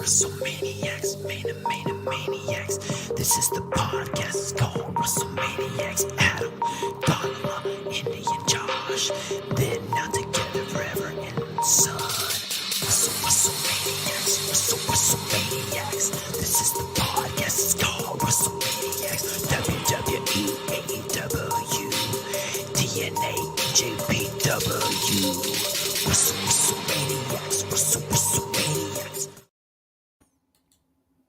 WrestleManiacs, Maniacs. This is the podcast. It's called WrestleManiacs. Adam, Donna, Indy, and Josh. Then now together forever and son. WrestleManiacs. This is the podcast. It's called WrestleManiacs. WWE, AEW, TNA, EJPW. WrestleManiacs.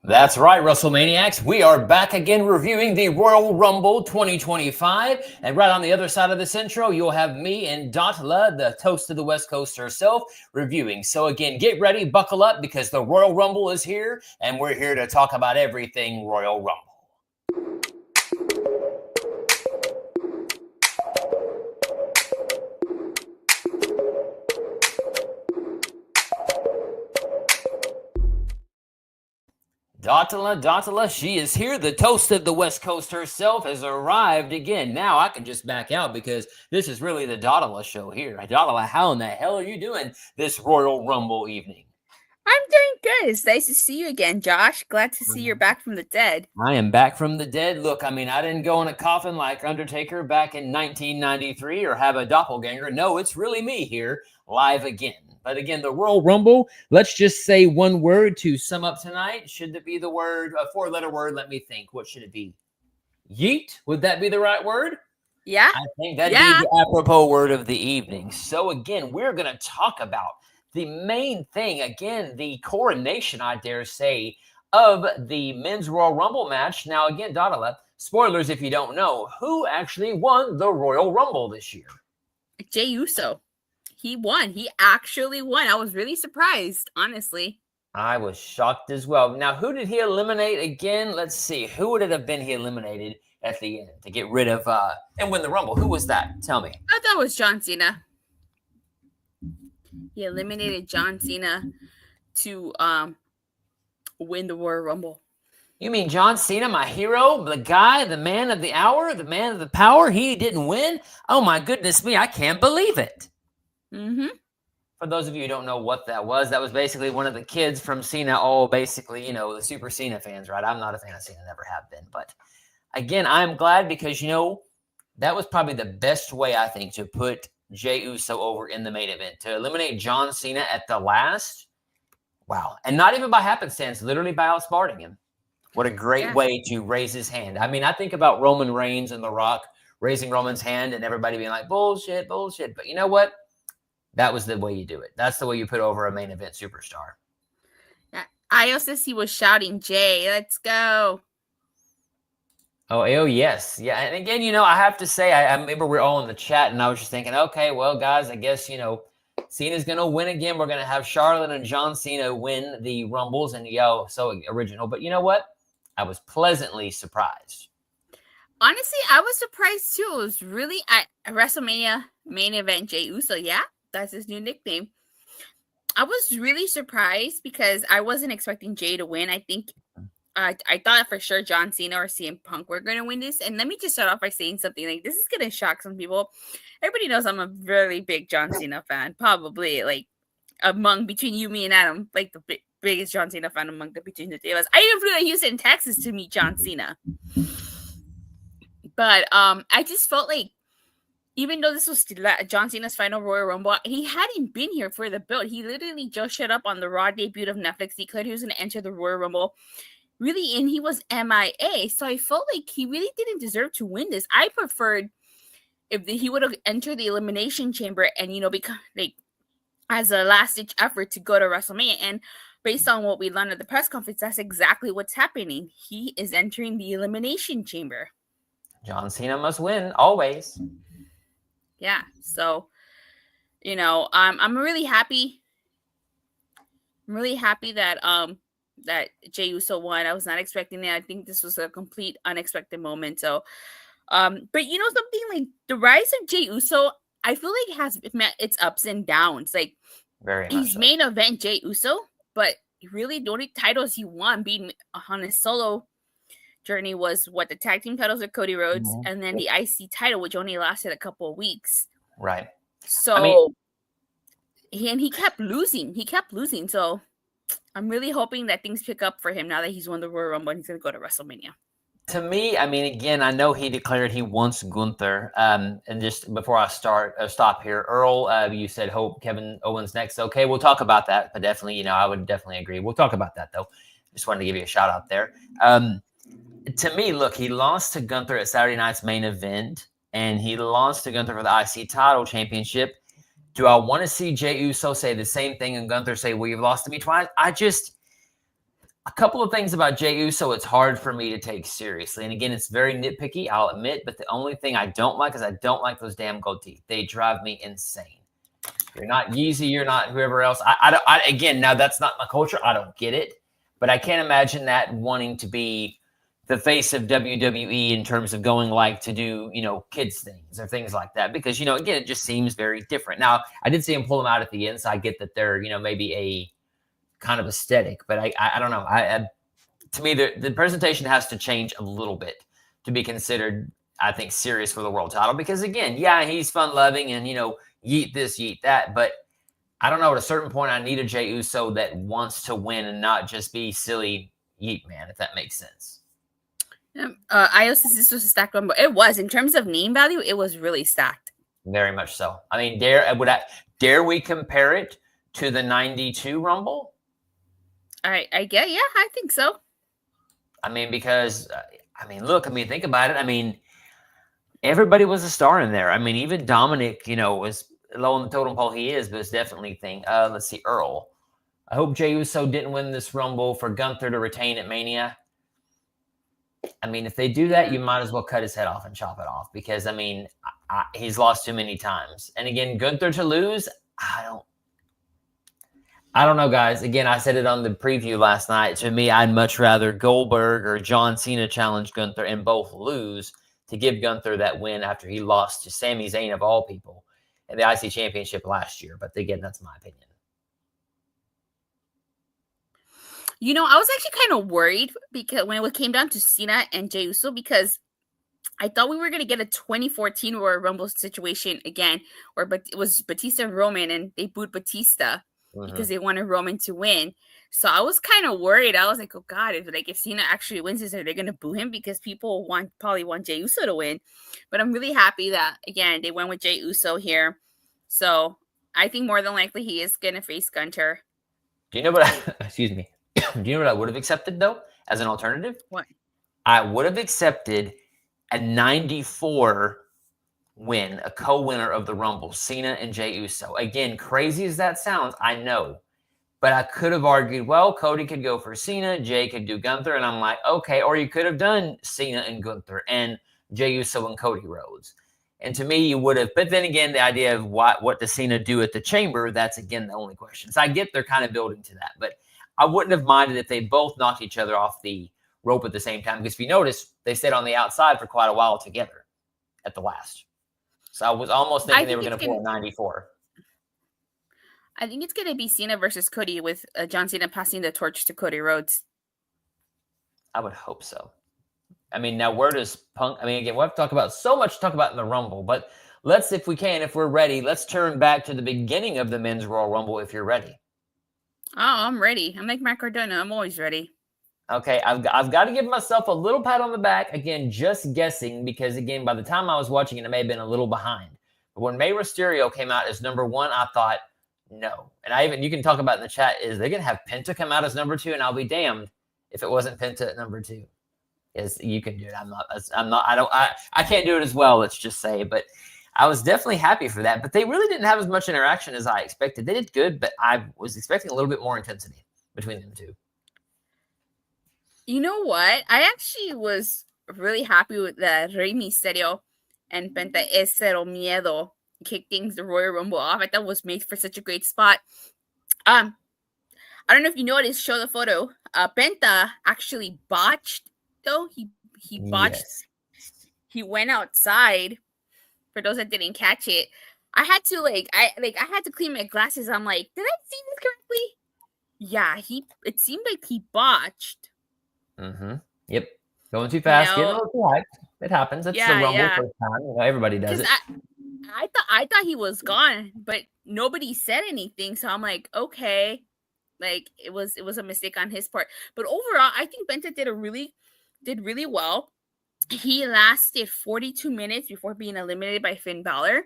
That's right, WrestleManiacs. We are back again reviewing the Royal Rumble 2025. And right on the other side of this intro, you'll have me and Datila, the toast of the West Coast herself, reviewing. So again, get ready, buckle up, because the Royal Rumble is here, and we're here to talk about everything Royal Rumble. Datila, she is here. The toast of the West Coast herself has arrived again. Now I can just back out because this is really the Datila show here. Datila, how in the hell are you doing this Royal Rumble evening? I'm doing good. It's nice to see you again, Josh. Glad to see you're back from the dead. I am back from the dead. Look, I mean, I didn't go in a coffin like Undertaker back in 1993 or have a doppelganger. No, it's really me here, live again. But again, the Royal Rumble, let's just say one word to sum up tonight. Should it be the word, a four-letter word? Let me think. What should it be? Yeet? Would that be the right word? Yeah. I think that'd be the apropos word of the evening. So again, we're going to talk about the main thing, again, the coronation, I dare say, of the men's Royal Rumble match. Now, again, Datila, spoilers if you don't know, who actually won the Royal Rumble this year? Jey Uso. He won. He actually won. I was really surprised, honestly. I was shocked as well. Now, who did he eliminate again? Let's see. Who would it have been he eliminated at the end to get rid of and win the Rumble? Who was that? Tell me. I thought it was John Cena. He eliminated John Cena to win the Royal Rumble. You mean John Cena, my hero, the guy, the man of the hour, the man of the power? He didn't win? Oh, my goodness me. I can't believe it. Mm-hmm. For those of you who don't know what that was basically one of the kids from Cena. Oh, basically, you know, the Super Cena fans, right? I'm not a fan of Cena, never have been. But again, I'm glad because, you know, that was probably the best way, I think, to put Jey Uso over in the main event. To eliminate John Cena at the last. Wow. And not even by happenstance, literally by outsmarting him. What a great way to raise his hand. I mean, I think about Roman Reigns and The Rock raising Roman's hand and everybody being like, bullshit. But you know what? That was the way you do it. That's the way you put over a main event superstar. Yeah. I also see was shouting, Jay, let's go. Oh, yes. Yeah. And again, you know, I have to say, I remember we're all in the chat and I was just thinking, okay, well, guys, I guess, you know, Cena's going to win again. We're going to have Charlotte and John Cena win the Rumbles and so original. But you know what? I was pleasantly surprised. Honestly, I was surprised too. It was really at WrestleMania main event, Jey Uso. Yeah. That's his new nickname. I was really surprised because I wasn't expecting Jey to win. I think I thought for sure John Cena or CM Punk were going to win this. And let me just start off by saying something like this is going to shock some people. Everybody knows I'm a really big John Cena fan. Probably like between you, me, and Adam, like the biggest John Cena fan between the three of us. I even flew to Houston, Texas to meet John Cena. But I just felt like even though this was John Cena's final Royal Rumble, he hadn't been here for the build. He literally just showed up on the Raw debut of Netflix. He was going to enter the Royal Rumble. Really, and he was MIA. So I felt like he really didn't deserve to win this. I preferred if he would have entered the Elimination Chamber and, you know, become like as a last-ditch effort to go to WrestleMania. And based on what we learned at the press conference, that's exactly what's happening. He is entering the Elimination Chamber. John Cena must win, always. Yeah, so, you know, I'm really happy. I'm really happy that that Jey Uso won. I was not expecting that. I think this was a complete unexpected moment. So, but you know something, like the rise of Jey Uso, I feel like has met its ups and downs. Like very much he's main event Jey Uso, but really the only titles he won being on his solo journey was the tag team titles with Cody Rhodes and then the IC title, which only lasted a couple of weeks. Right. So he kept losing. So I'm really hoping that things pick up for him now that he's won the Royal Rumble and he's going to go to WrestleMania. To me, I mean, again, I know he declared he wants Gunther. And just before I stop here, Earl, you said hope Kevin Owens next. Okay, we'll talk about that. But definitely, I would definitely agree. We'll talk about that though. Just wanted to give you a shout out there. To me, look, he lost to Gunther at Saturday night's main event, and he lost to Gunther for the IC title championship. Do I want to see Jey Uso say the same thing and Gunther say, well, you've lost to me twice? A couple of things about Jey Uso, it's hard for me to take seriously. And again, it's very nitpicky, I'll admit. But the only thing I don't like is I don't like those damn gold teeth. They drive me insane. You're not Yeezy, you're not whoever else. Again, now that's not my culture. I don't get it. But I can't imagine that wanting to be the face of WWE in terms of going to do, kids things or things like that. Because, again, it just seems very different. Now, I did see him pull them out at the end, so I get that they're, maybe a kind of aesthetic, but I don't know. To me, the presentation has to change a little bit to be considered, I think, serious for the world title. Because again, yeah, he's fun loving and yeet this, yeet that, but I don't know. At a certain point, I need a Jey Uso that wants to win and not just be silly yeet man, if that makes sense. Io says this was a stacked Rumble. It was, in terms of name value, it was really stacked. Very much so. I mean, dare we compare it to the '92 Rumble? All right, I think so. I mean, because look, think about it. I mean, everybody was a star in there. I mean, even Dominic, was low on the totem pole. He is, but it's definitely a thing. Let's see, Earl. I hope Jey Uso didn't win this Rumble for Gunther to retain at Mania. I mean, if they do that, you might as well cut his head off and chop it off because, he's lost too many times. And again, Gunther to lose, I don't know, guys. Again, I said it on the preview last night. To me, I'd much rather Goldberg or John Cena challenge Gunther and both lose to give Gunther that win after he lost to Sami Zayn, of all people, in the IC Championship last year. But again, that's my opinion. I was actually kind of worried because when it came down to Cena and Jey Uso, because I thought we were going to get a 2014 Royal Rumble situation again, where it was Batista and Roman, and they booed Batista because they wanted Roman to win. So I was kind of worried. I was like, oh God, if Cena actually wins this, are they going to boo him? Because people probably want Jey Uso to win. But I'm really happy that, again, they went with Jey Uso here. So I think more than likely he is going to face Gunther. Do you know what excuse me. Do you know what I would have accepted, though, as an alternative? What? I would have accepted a 94 win, a co-winner of the Rumble, Cena and Jey Uso. Again, crazy as that sounds, I know. But I could have argued, well, Cody could go for Cena, Jey could do Gunther, and I'm like, okay. Or you could have done Cena and Gunther and Jey Uso and Cody Rhodes. And to me, you would have. But then again, the idea of what does Cena do at the Chamber, that's, again, the only question. So I get they're kind of building to that. But I wouldn't have minded if they both knocked each other off the rope at the same time. Because if you notice, they stayed on the outside for quite a while together at the last. So I was almost thinking they were going to pull a 94. I think it's going to be Cena versus Cody with John Cena passing the torch to Cody Rhodes. I would hope so. I mean, now where does Punk... I mean, again, we'll have to talk about so much to talk about in the Rumble. But let's, if we're ready, let's turn back to the beginning of the Men's Royal Rumble if you're ready. Oh, I'm ready. I'm like Matt Cardona. I'm always ready. Okay, I've got to give myself a little pat on the back. Again, just guessing, because, again, by the time I was watching it, I may have been a little behind. But when Rey Mysterio came out as number one, I thought, no. And you can talk about in the chat, is they going to have Penta come out as number two? And I'll be damned if it wasn't Penta at number two. Yes, you can do it. I can't do it as well, let's just say. But I was definitely happy for that. But they really didn't have as much interaction as I expected. They did good, but I was expecting a little bit more intensity between them two. You know what? I actually was really happy with the Rey Mysterio and Penta Es Cero Miedo kick things the Royal Rumble off. I thought it was made for such a great spot. I don't know if you noticed, show the photo. Penta actually botched, though. He botched. Yes. He went outside. For those that didn't catch it, I had to I had to clean my glasses. I'm like, did I see this correctly? Yeah, it seemed like he botched. Mm-hmm. Yep. Going too fast, getting a little too hyped. It happens. It's the Rumble first time. Everybody does it. I thought he was gone, but nobody said anything. So I'm like, okay. Like it was a mistake on his part. But overall, I think Penta did really well. He lasted 42 minutes before being eliminated by Finn Balor.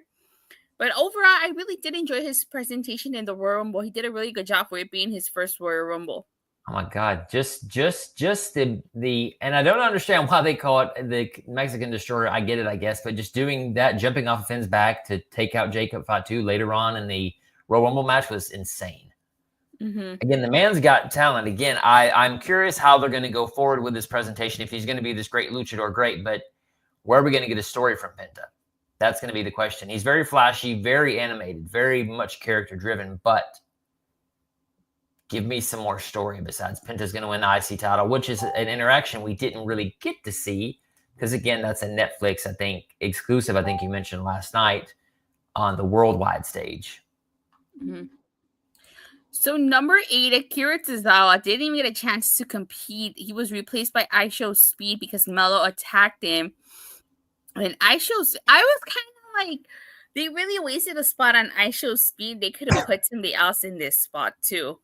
But overall, I really did enjoy his presentation in the Royal Rumble. He did a really good job for it being his first Royal Rumble. Oh my God! Just the and I don't understand why they call it the Mexican Destroyer. I get it, I guess, but just doing that, jumping off of Finn's back to take out Jacob Fatu later on in the Royal Rumble match was insane. Mm-hmm. Again, the man's got talent. Again, I'm curious how they're going to go forward with this presentation. If he's going to be this great luchador, great, but where are we going to get a story from Penta? That's going to be the question. He's very flashy, very animated, very much character driven, but give me some more story besides Penta's going to win the IC title, which is an interaction we didn't really get to see because, again, that's a Netflix, I think, exclusive. I think you mentioned last night on the worldwide stage. Mm-hmm. So number 8, Akira Tozawa didn't even get a chance to compete. He was replaced by IShowSpeed because Melo attacked him. And I was kind of like, they really wasted a spot on IShowSpeed. They could have put somebody else in this spot too.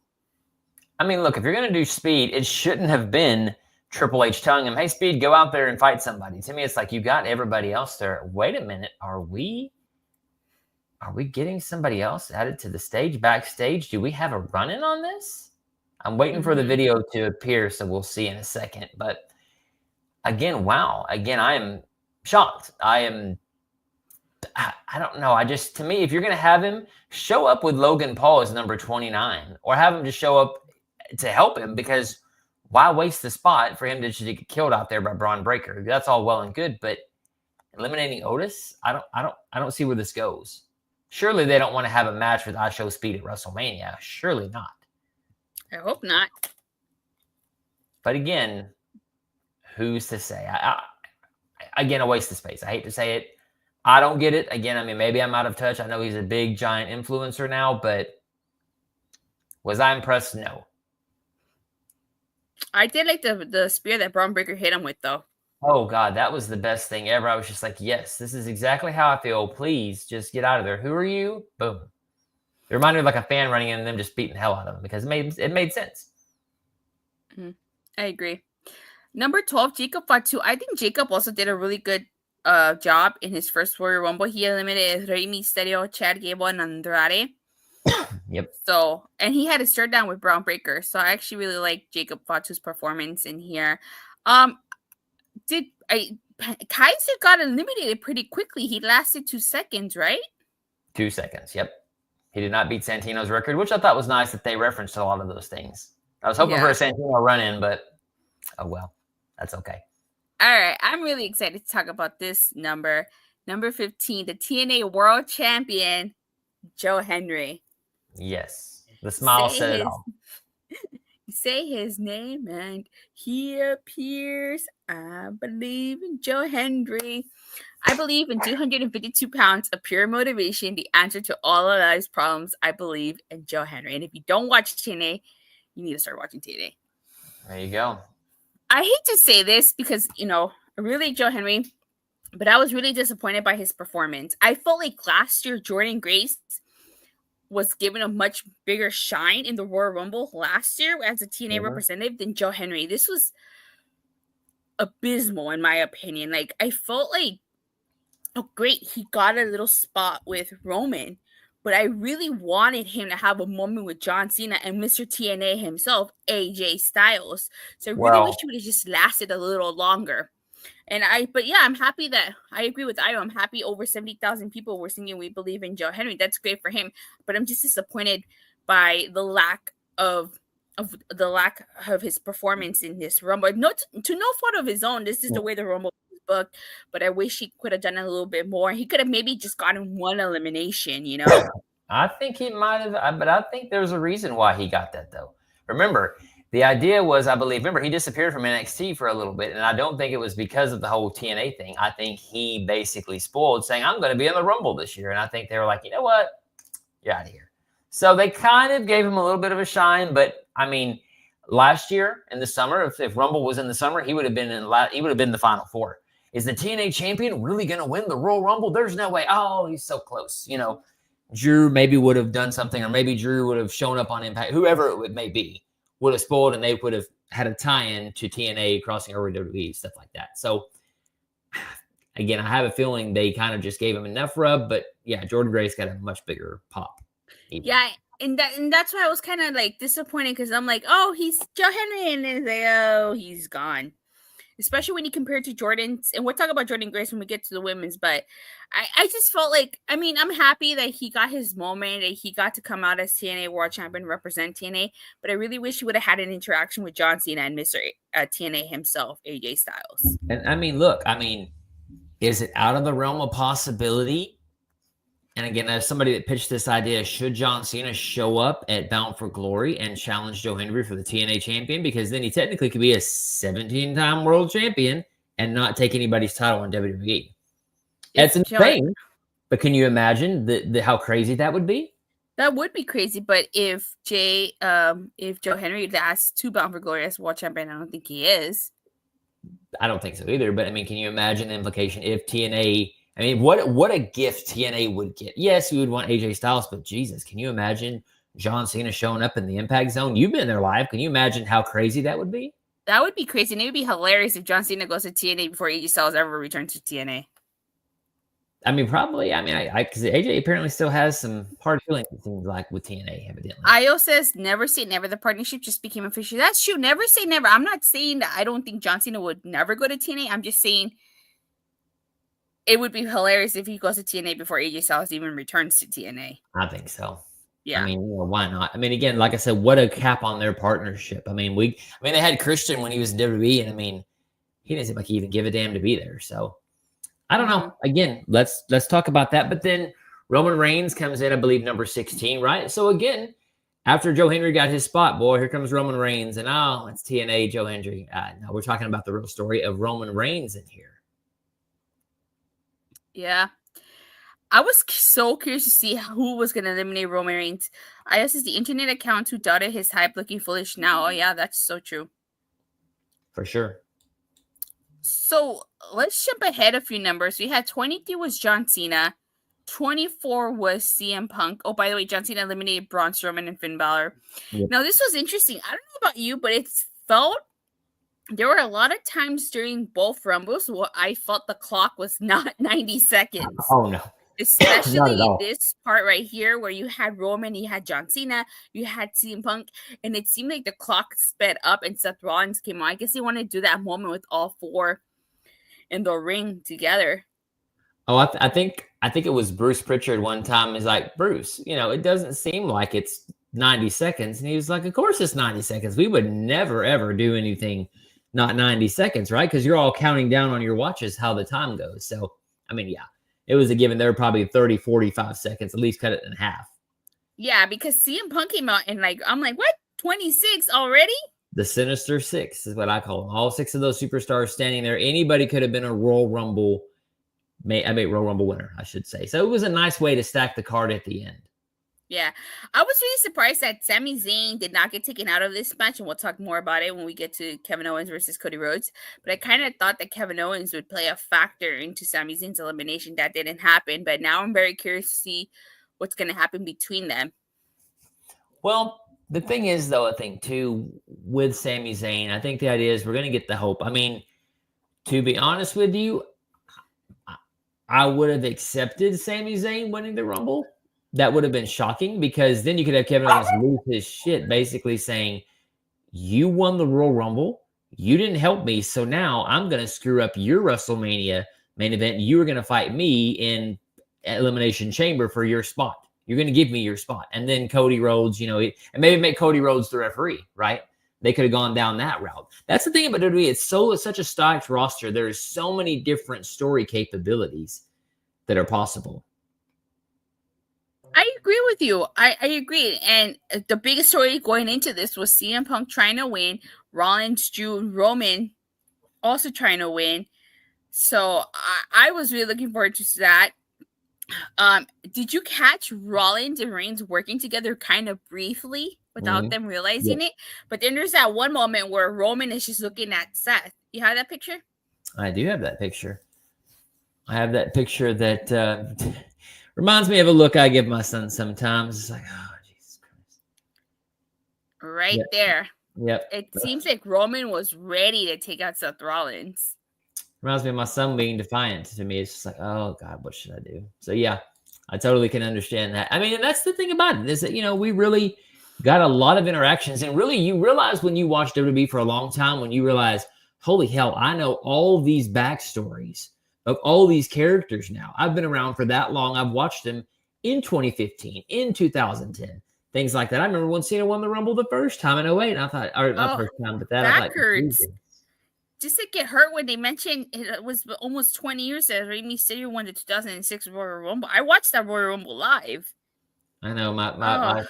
I mean, look, if you're going to do Speed, it shouldn't have been Triple H telling him, hey, Speed, go out there and fight somebody. To me, it's like you got everybody else there. Wait a minute. Are we getting somebody else added to the stage backstage? Do we have a run-in on this? I'm waiting for the video to appear, so we'll see in a second. But again, wow. Again, I am shocked. I don't know. To me, if you're going to have him, show up with Logan Paul as number 29 or have him just show up to help him, because why waste the spot for him to just get killed out there by Braun Breaker? That's all well and good, but eliminating Otis, I don't see where this goes. Surely they don't want to have a match with IShowSpeed at WrestleMania. Surely not. I hope not. But again, who's to say? Again, a waste of space. I hate to say it. I don't get it. Again, I mean, maybe I'm out of touch. I know he's a big, giant influencer now, but was I impressed? No. I did like the spear that Braun Breaker hit him with, though. Oh, God, that was the best thing ever. I was just like, yes, this is exactly how I feel. Please, just get out of there. Who are you? Boom. It reminded me of like a fan running in and them just beating the hell out of him because it made sense. Mm-hmm. I agree. Number 12, Jacob Fatu. I think Jacob also did a really good job in his first Royal Rumble. He eliminated Rey Mysterio, Chad Gable, and Andrade. Yep. So, and he had a stare down with Braun Breaker. So I actually really like Jacob Fatu's performance in here. Kaiser got eliminated pretty quickly. He lasted 2 seconds, right? 2 seconds. Yep. He did not beat Santino's record, which I thought was nice that they referenced a lot of those things. I was hoping for a Santino run-in, but oh well, that's okay. All right, I'm really excited to talk about this number. Number 15, the TNA World Champion, Joe Hendry. Yes, the smile said it all. Say his name and he appears. I believe in Joe Hendry. I believe in 252 pounds of pure motivation, the answer to all of life's problems. I believe in Joe Hendry. And if you don't watch TNA, you need to start watching TNA. There you go. I hate to say this because, I really like Joe Hendry, but I was really disappointed by his performance. I felt like last year Jordan Grace was given a much bigger shine in the Royal Rumble last year as a TNA representative than Joe Hendry. This was abysmal in my opinion. Like, I felt like, oh great, he got a little spot with Roman, but I really wanted him to have a moment with John Cena and Mr. TNA himself, AJ Styles. So I really wish he would have just lasted a little longer. But I'm happy that I agree with Io. I'm happy over 70,000 people were singing "We Believe in Joe Hendry." That's great for him. But I'm just disappointed by the lack of his performance in this Rumble. To no fault of his own. This is the way the Rumble was booked. But I wish he could have done a little bit more. He could have maybe just gotten one elimination. I think he might have, but I think there's a reason why he got that though. Remember, the idea was, I believe, he disappeared from NXT for a little bit, and I don't think it was because of the whole TNA thing. I think he basically spoiled saying, I'm going to be in the Rumble this year. And I think they were like, you know what? You're out of here. So they kind of gave him a little bit of a shine. But, I mean, last year in the summer, if Rumble was in the summer, he would have been in the Final Four. Is the TNA champion really going to win the Royal Rumble? There's no way. Oh, he's so close. Drew maybe would have done something, or maybe Drew would have shown up on Impact, whoever it may be, would have spoiled, and they would have had a tie-in to TNA crossing over to WWE, stuff like that. So, again, I have a feeling they kind of just gave him enough rub, but yeah, Jordan Grace got a much bigger pop. Even. Yeah, and that's why I was kind of like disappointed, because I'm like, oh, he's Joe Henry, and then like, oh, he's gone. Especially when you compare it to Jordan's, and we'll talk about Jordan Grace when we get to the women's, but I just felt like, I mean, I'm happy that he got his moment, that he got to come out as TNA World Champion, represent TNA, but I really wish he would have had an interaction with John Cena and Mr. TNA himself, AJ Styles. And I mean, look, is it out of the realm of possibility? And again, as somebody that pitched this idea, should John Cena show up at Bound for Glory and challenge Joe Henry for the TNA champion? Because then he technically could be a 17-time world champion and not take anybody's title in WWE. That's insane. But can you imagine how crazy that would be? That would be crazy. But if Joe Henry lasts 2 Bound for Glory as world champion, I don't think he is. I don't think so either. But I mean, can you imagine the implication if TNA? I mean, what a gift TNA would get. Yes, we would want AJ Styles, but Jesus, can you imagine John Cena showing up in the Impact Zone? You've been there live. Can you imagine how crazy that would be? That would be crazy. And it would be hilarious if John Cena goes to TNA before AJ Styles ever returns to TNA. I mean, probably. I mean, because AJ apparently still has some hard feelings, it seems like, with TNA, evidently. Io says, never say never. The partnership just became official. That's true. Never say never. I'm not saying that I don't think John Cena would never go to TNA. I'm just saying it would be hilarious if he goes to TNA before AJ Styles even returns to TNA. I think so. Yeah. I mean, why not? I mean, again, like I said, what a cap on their partnership. I mean, they had Christian when he was in WWE, and I mean, he didn't seem like he even give a damn to be there. So I don't know. Again, let's talk about that. But then Roman Reigns comes in, I believe, number 16, right? So again, after Joe Henry got his spot, boy, here comes Roman Reigns, and it's TNA Joe Henry. No, we're talking about the real story of Roman Reigns in here. Yeah. I was so curious to see who was going to eliminate Roman Reigns. I guess it's the internet accounts who doubted his hype looking foolish now. Oh, yeah, that's so true. For sure. So let's jump ahead a few numbers. We had 23 was John Cena. 24 was CM Punk. Oh, by the way, John Cena eliminated Braun Strowman and Finn Balor. Yep. Now, this was interesting. I don't know about you, but it felt there were a lot of times during both Rumbles where I felt the clock was not 90 seconds. Oh, no. Especially this part right here where you had Roman, you had John Cena, you had CM Punk, and it seemed like the clock sped up and Seth Rollins came on. I guess they wanted to do that moment with all 4 in the ring together. Oh, I think it was Bruce Pritchard one time. He's like, Bruce, it doesn't seem like it's 90 seconds. And he was like, of course it's 90 seconds. We would never, ever do anything not 90 seconds, right? Because you're all counting down on your watches how the time goes. So, I mean, yeah, it was a given. There were probably 30, 45 seconds, at least cut it in half. Yeah, because CM Punk came out and I'm like, what? 26 already? The Sinister Six is what I call them. All 6 of those superstars standing there. Anybody could have been a Royal Rumble winner, I should say. So it was a nice way to stack the card at the end. Yeah, I was really surprised that Sami Zayn did not get taken out of this match, and we'll talk more about it when we get to Kevin Owens versus Cody Rhodes. But I kind of thought that Kevin Owens would play a factor into Sami Zayn's elimination. That didn't happen, but now I'm very curious to see what's going to happen between them. Well, the thing is, though, I think, too, with Sami Zayn, I think the idea is we're going to get the hope. I mean, to be honest with you, I would have accepted Sami Zayn winning the Rumble. That would have been shocking because then you could have Kevin Owens lose his shit, basically saying, you won the Royal Rumble. You didn't help me. So now I'm going to screw up your WrestleMania main event. You were going to fight me in Elimination Chamber for your spot. You're going to give me your spot. And then Cody Rhodes, and maybe make Cody Rhodes the referee, right? They could have gone down that route. That's the thing about WWE. It's such a stacked roster. There's so many different story capabilities that are possible. I agree with you. I agree. And the biggest story going into this was CM Punk trying to win, Rollins, Drew, Roman also trying to win. So I was really looking forward to that. Did you catch Rollins and Reigns working together kind of briefly without them realizing it? But then there's that one moment where Roman is just looking at Seth. You have that picture? I do have that picture. I have that picture that Reminds me of a look I give my son sometimes. It's like, oh, Jesus Christ. Right Yep. there. Yep. It seems like Roman was ready to take out Seth Rollins. Reminds me of my son being defiant to me. It's just like, oh, God, what should I do? So, yeah, I totally can understand that. I mean, and that's the thing about it is that, we really got a lot of interactions. And really, you realize when you watch WWE for a long time, when you realize, holy hell, I know all these backstories of all these characters now. I've been around for that long. I've watched them in 2015, in 2010, things like that. I remember when Cena won the Rumble the first time in 08, and I thought, or not first time, but that I thought, hurts. Just to get hurt when they mentioned it was almost 20 years that Rey Mysterio won the 2006 Royal Rumble. I watched that Royal Rumble live. I know my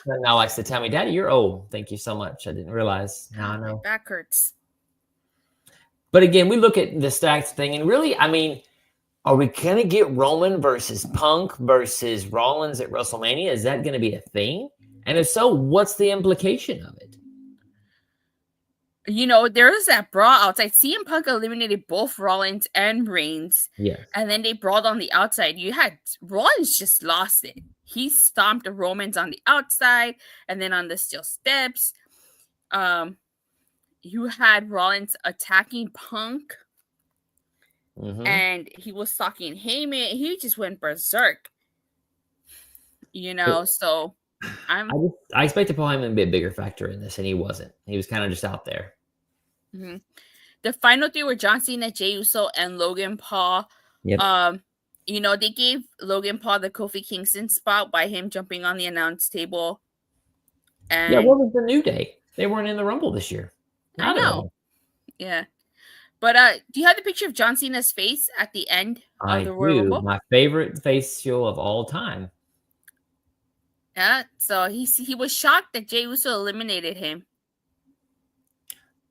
son now likes to tell me, Daddy, you're old. Thank you so much. I didn't realize. Now I know. My back hurts. But again, we look at the stacked thing, and really, I mean, are we going to get Roman versus Punk versus Rollins at WrestleMania? Is that going to be a thing? And if so, what's the implication of it? There was that brawl outside. CM Punk eliminated both Rollins and Reigns. Yes. And then they brawled on the outside. You had Rollins just lost it. He stomped the Romans on the outside and then on the steel steps. You had Rollins attacking Punk. Mm-hmm. And he was talking Heyman. He just went berserk. So I expected Paul Heyman to be a bigger factor in this, and he wasn't. He was kind of just out there. Mm-hmm. The final three were John Cena, Jey Uso, and Logan Paul. Yep. They gave Logan Paul the Kofi Kingston spot by him jumping on the announce table. And what was the New Day? They weren't in the Rumble this year. I know. Yeah. But do you have the picture of John Cena's face at the end of the Royal Rumble? My favorite facial of all time. Yeah, so he was shocked that Jey Uso eliminated him.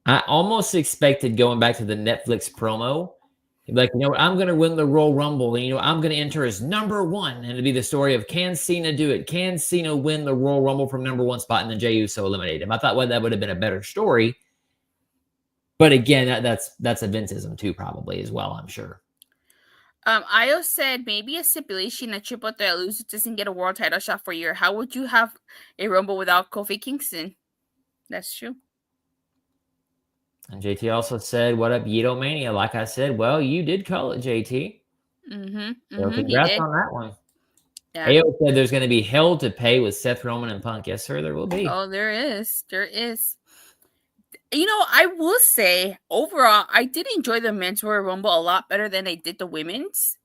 I almost expected going back to the Netflix promo, like, I'm going to win the Royal Rumble, and, I'm going to enter as number one, and it'd be the story of, can Cena do it? Can Cena win the Royal Rumble from number one spot, and then Jey Uso eliminated him? I thought, that would have been a better story. But again, that's a Vinceism too, probably as well, I'm sure. Io said maybe a stipulation, a triple threat loser doesn't get a world title shot for a year. How would you have a Rumble without Kofi Kingston? That's true. And JT also said, what up, Yeetomania? Like I said, well, you did call it, JT. So congrats on that one. Yeah. AO said there's going to be hell to pay with Seth Roman and Punk. Yes, sir, there will be. Oh, there is. There is. I will say, overall, I did enjoy the men's Royal Rumble a lot better than I did the women's.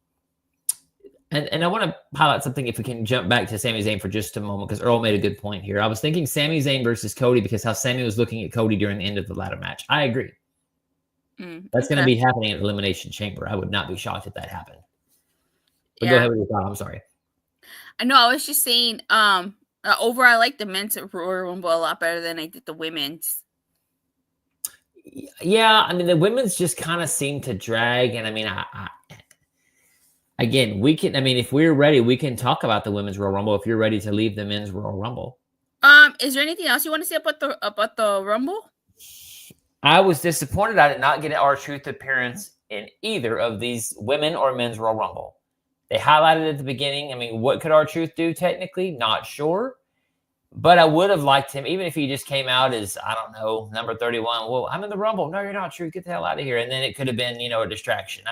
And I want to highlight something, if we can jump back to Sami Zayn for just a moment, because Earl made a good point here. I was thinking Sami Zayn versus Cody because how Sami was looking at Cody during the end of the ladder match. I agree. That's going to be happening at Elimination Chamber. I would not be shocked if that happened. But go ahead with your thought. I'm sorry. I know. I was just saying, overall, I like the men's Royal Rumble a lot better than I did the women's. Yeah, I mean, the women's just kind of seem to drag. And I mean, again, we can, if we're ready, we can talk about the women's Royal Rumble if you're ready to leave the men's Royal Rumble. Is there anything else you want to say about the Rumble? I was disappointed I did not get an R-Truth appearance in either of these women or men's Royal Rumble. They highlighted at the beginning. What could R-Truth do technically? Not sure. But I would have liked him, even if he just came out as, I don't know, number 31. Well, I'm in the Rumble. No, you're not, Truth. Get the hell out of here. And then it could have been, a distraction.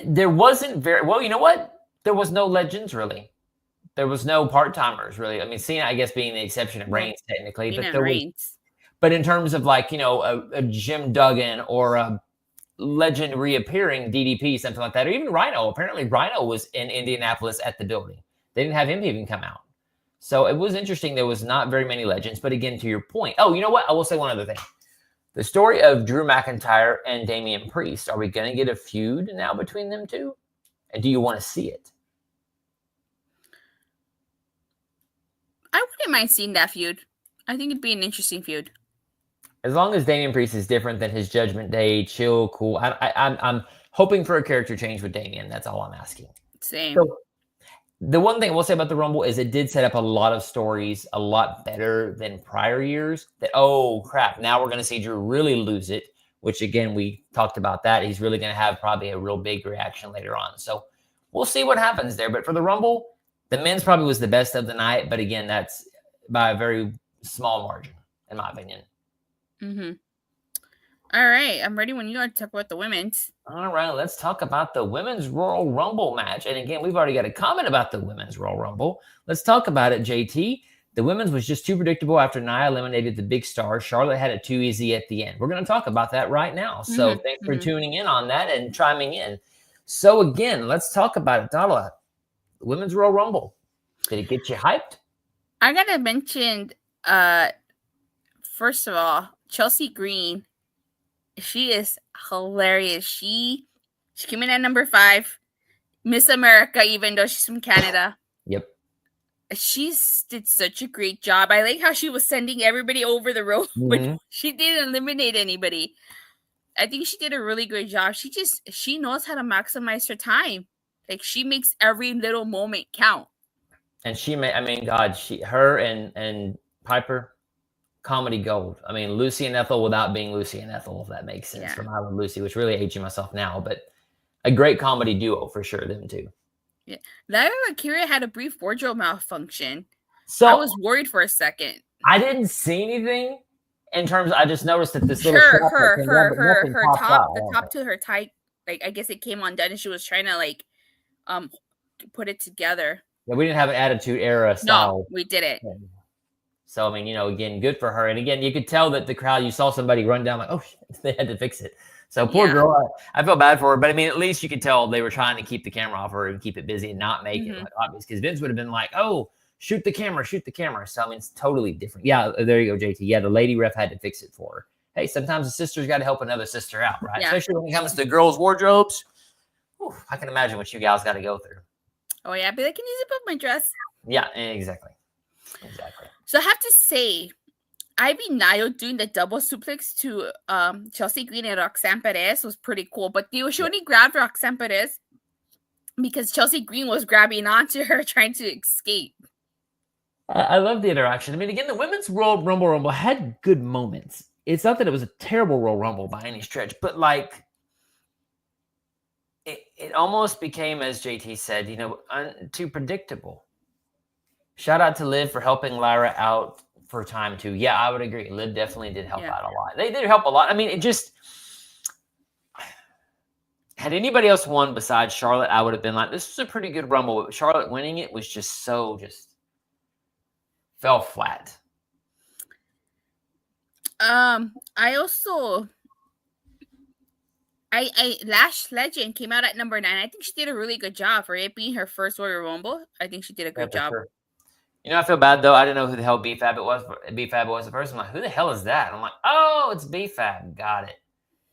There wasn't well, you know what? There was no legends, really. There was no part-timers, really. Cena, I guess, being the exception of Reigns, technically. But in terms of, a Jim Duggan or a legend reappearing, DDP, something like that, or even Rhino. Apparently, Rhino was in Indianapolis at the building. They didn't have him even come out. So it was interesting. There was not very many legends. But again, to your point. Oh, you know what? I will say one other thing. The story of Drew McIntyre and Damian Priest. Are we going to get a feud now between them two? And do you want to see it? I wouldn't mind seeing that feud. I think it'd be an interesting feud. As long as Damian Priest is different than his Judgment Day, chill, cool. I'm hoping for a character change with Damian. That's all I'm asking. Same. So, the one thing I will say about the Rumble is it did set up a lot of stories a lot better than prior years. That, oh, crap, now we're going to see Drew really lose it, which, again, we talked about that. He's really going to have probably a real big reaction later on. So we'll see what happens there. But for the Rumble, the men's probably was the best of the night. But again, that's by a very small margin, in my opinion. Mm-hmm. All right, I'm ready when you are to talk about the women's. All right, let's talk about the women's Royal Rumble match. And again, we've already got a comment about the women's Royal Rumble. Let's talk about it, JT. The women's was just too predictable after Nia eliminated the big star. Charlotte had it too easy at the end. We're going to talk about that right now. So thanks for tuning in on that and chiming in. So again, let's talk about it. Datila, the women's Royal Rumble. Did it get you hyped? I got to mention, first of all, Chelsea Green. She is hilarious. She came in at number 5, Miss America, even though she's from Canada. Yep. She did such a great job. I like how she was sending everybody over the road, but she didn't eliminate anybody. I think she did a really good job. She knows how to maximize her time. Like, she makes every little moment count. And her and Piper, comedy gold. I mean, Lucy and Ethel without being Lucy and Ethel, if that makes sense. From I Love Lucy, which really aging myself now, but a great comedy duo for sure, them two. Yeah. Lyra Valkyria had a brief wardrobe malfunction. So I was worried for a second. I didn't see anything in terms I just noticed that this little her top, the top to her tight, like I guess it came undone and she was trying to like put it together. Yeah, we didn't have an Attitude Era style. No, we didn't. So, I mean, again, good for her. And again, you could tell that the crowd, you saw somebody run down like, oh, they had to fix it. So poor girl, I felt bad for her. But, I mean, at least you could tell they were trying to keep the camera off her and keep it busy and not make it obvious. Because Vince would have been like, oh, shoot the camera. So, I mean, it's totally different. Yeah, there you go, JT. Yeah, the lady ref had to fix it for her. Hey, sometimes a sister's got to help another sister out, right? Yeah. Especially when it comes to girls' wardrobes. Whew, I can imagine what you guys got to go through. Oh, yeah. I'd be like, can you zip up my dress? Yeah, exactly. So I have to say, Ivy Nile doing the double suplex to Chelsea Green and Roxanne Perez was pretty cool. But she only grabbed Roxanne Perez because Chelsea Green was grabbing onto her trying to escape. I love the interaction. I mean, again, the women's Royal Rumble had good moments. It's not that it was a terrible Royal Rumble by any stretch, but like it almost became, as JT said, too predictable. Shout out to Liv for helping Lyra out for time too. Yeah, I would agree. Liv definitely did help out a lot. They did help a lot. I mean, it just had anybody else won besides Charlotte, I would have been like, this was a pretty good Rumble. But Charlotte winning it was just fell flat. Lash Legend came out at number 9. I think she did a really good job for it being her first Royal Rumble. I think she did a good job. Sure. I feel bad though. I didn't know who the hell B-Fab was at first. I'm like, who the hell is that? I'm like, oh, it's B-Fab. Got it.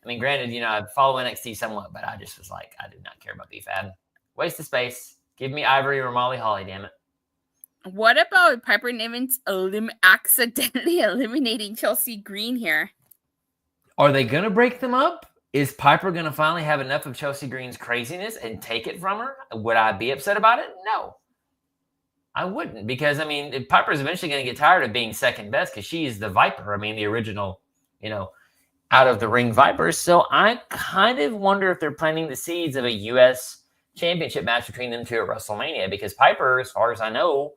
I mean, granted, I follow NXT somewhat, but I just was like, I do not care about B-Fab. Waste of space. Give me Ivory or Molly Holly, damn it. What about Piper Niven's accidentally eliminating Chelsea Green here? Are they going to break them up? Is Piper going to finally have enough of Chelsea Green's craziness and take it from her? Would I be upset about it? No. I wouldn't, because, I mean, Piper's eventually going to get tired of being second best because she is the Viper. I mean, the original, out of the ring Viper. So I kind of wonder if they're planting the seeds of a U.S. championship match between them two at WrestleMania, because Piper, as far as I know,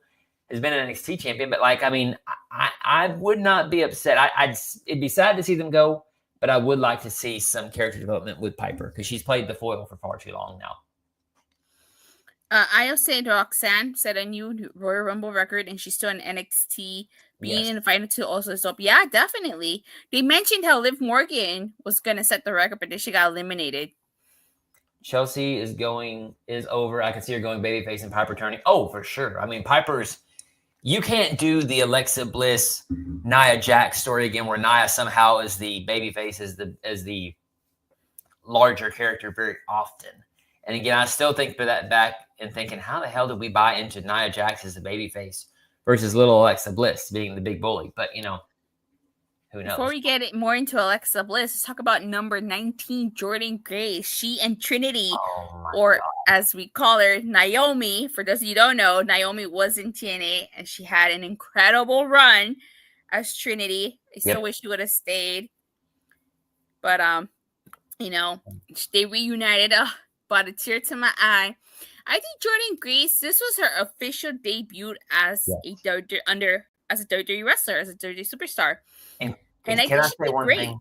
has been an NXT champion. But, I would not be upset. It'd be sad to see them go, but I would like to see some character development with Piper because she's played the foil for far too long now. I also said Roxanne set a new Royal Rumble record, and she's still in NXT, being invited to also stop. Yeah, definitely. They mentioned how Liv Morgan was going to set the record, but then she got eliminated. Chelsea is over. I can see her going babyface and Piper turning. Oh, for sure. I mean, you can't do the Alexa Bliss, Nia Jax story again, where Nia somehow is the babyface, as the larger character very often. And again, I still think for that back and thinking, how the hell did we buy into Nia Jax as the babyface versus little Alexa Bliss being the big bully? But, who knows? Before we get more into Alexa Bliss, let's talk about number 19, Jordan Grace. She and Trinity, or as we call her, Naomi. For those of you who don't know, Naomi was in TNA, and she had an incredible run as Trinity. I still wish she would have stayed. But, they reunited. Brought a tear to my eye. I think Jordan Grace, this was her official debut as a WWE wrestler, as a WWE superstar. And And I can think I she say did one great. thing?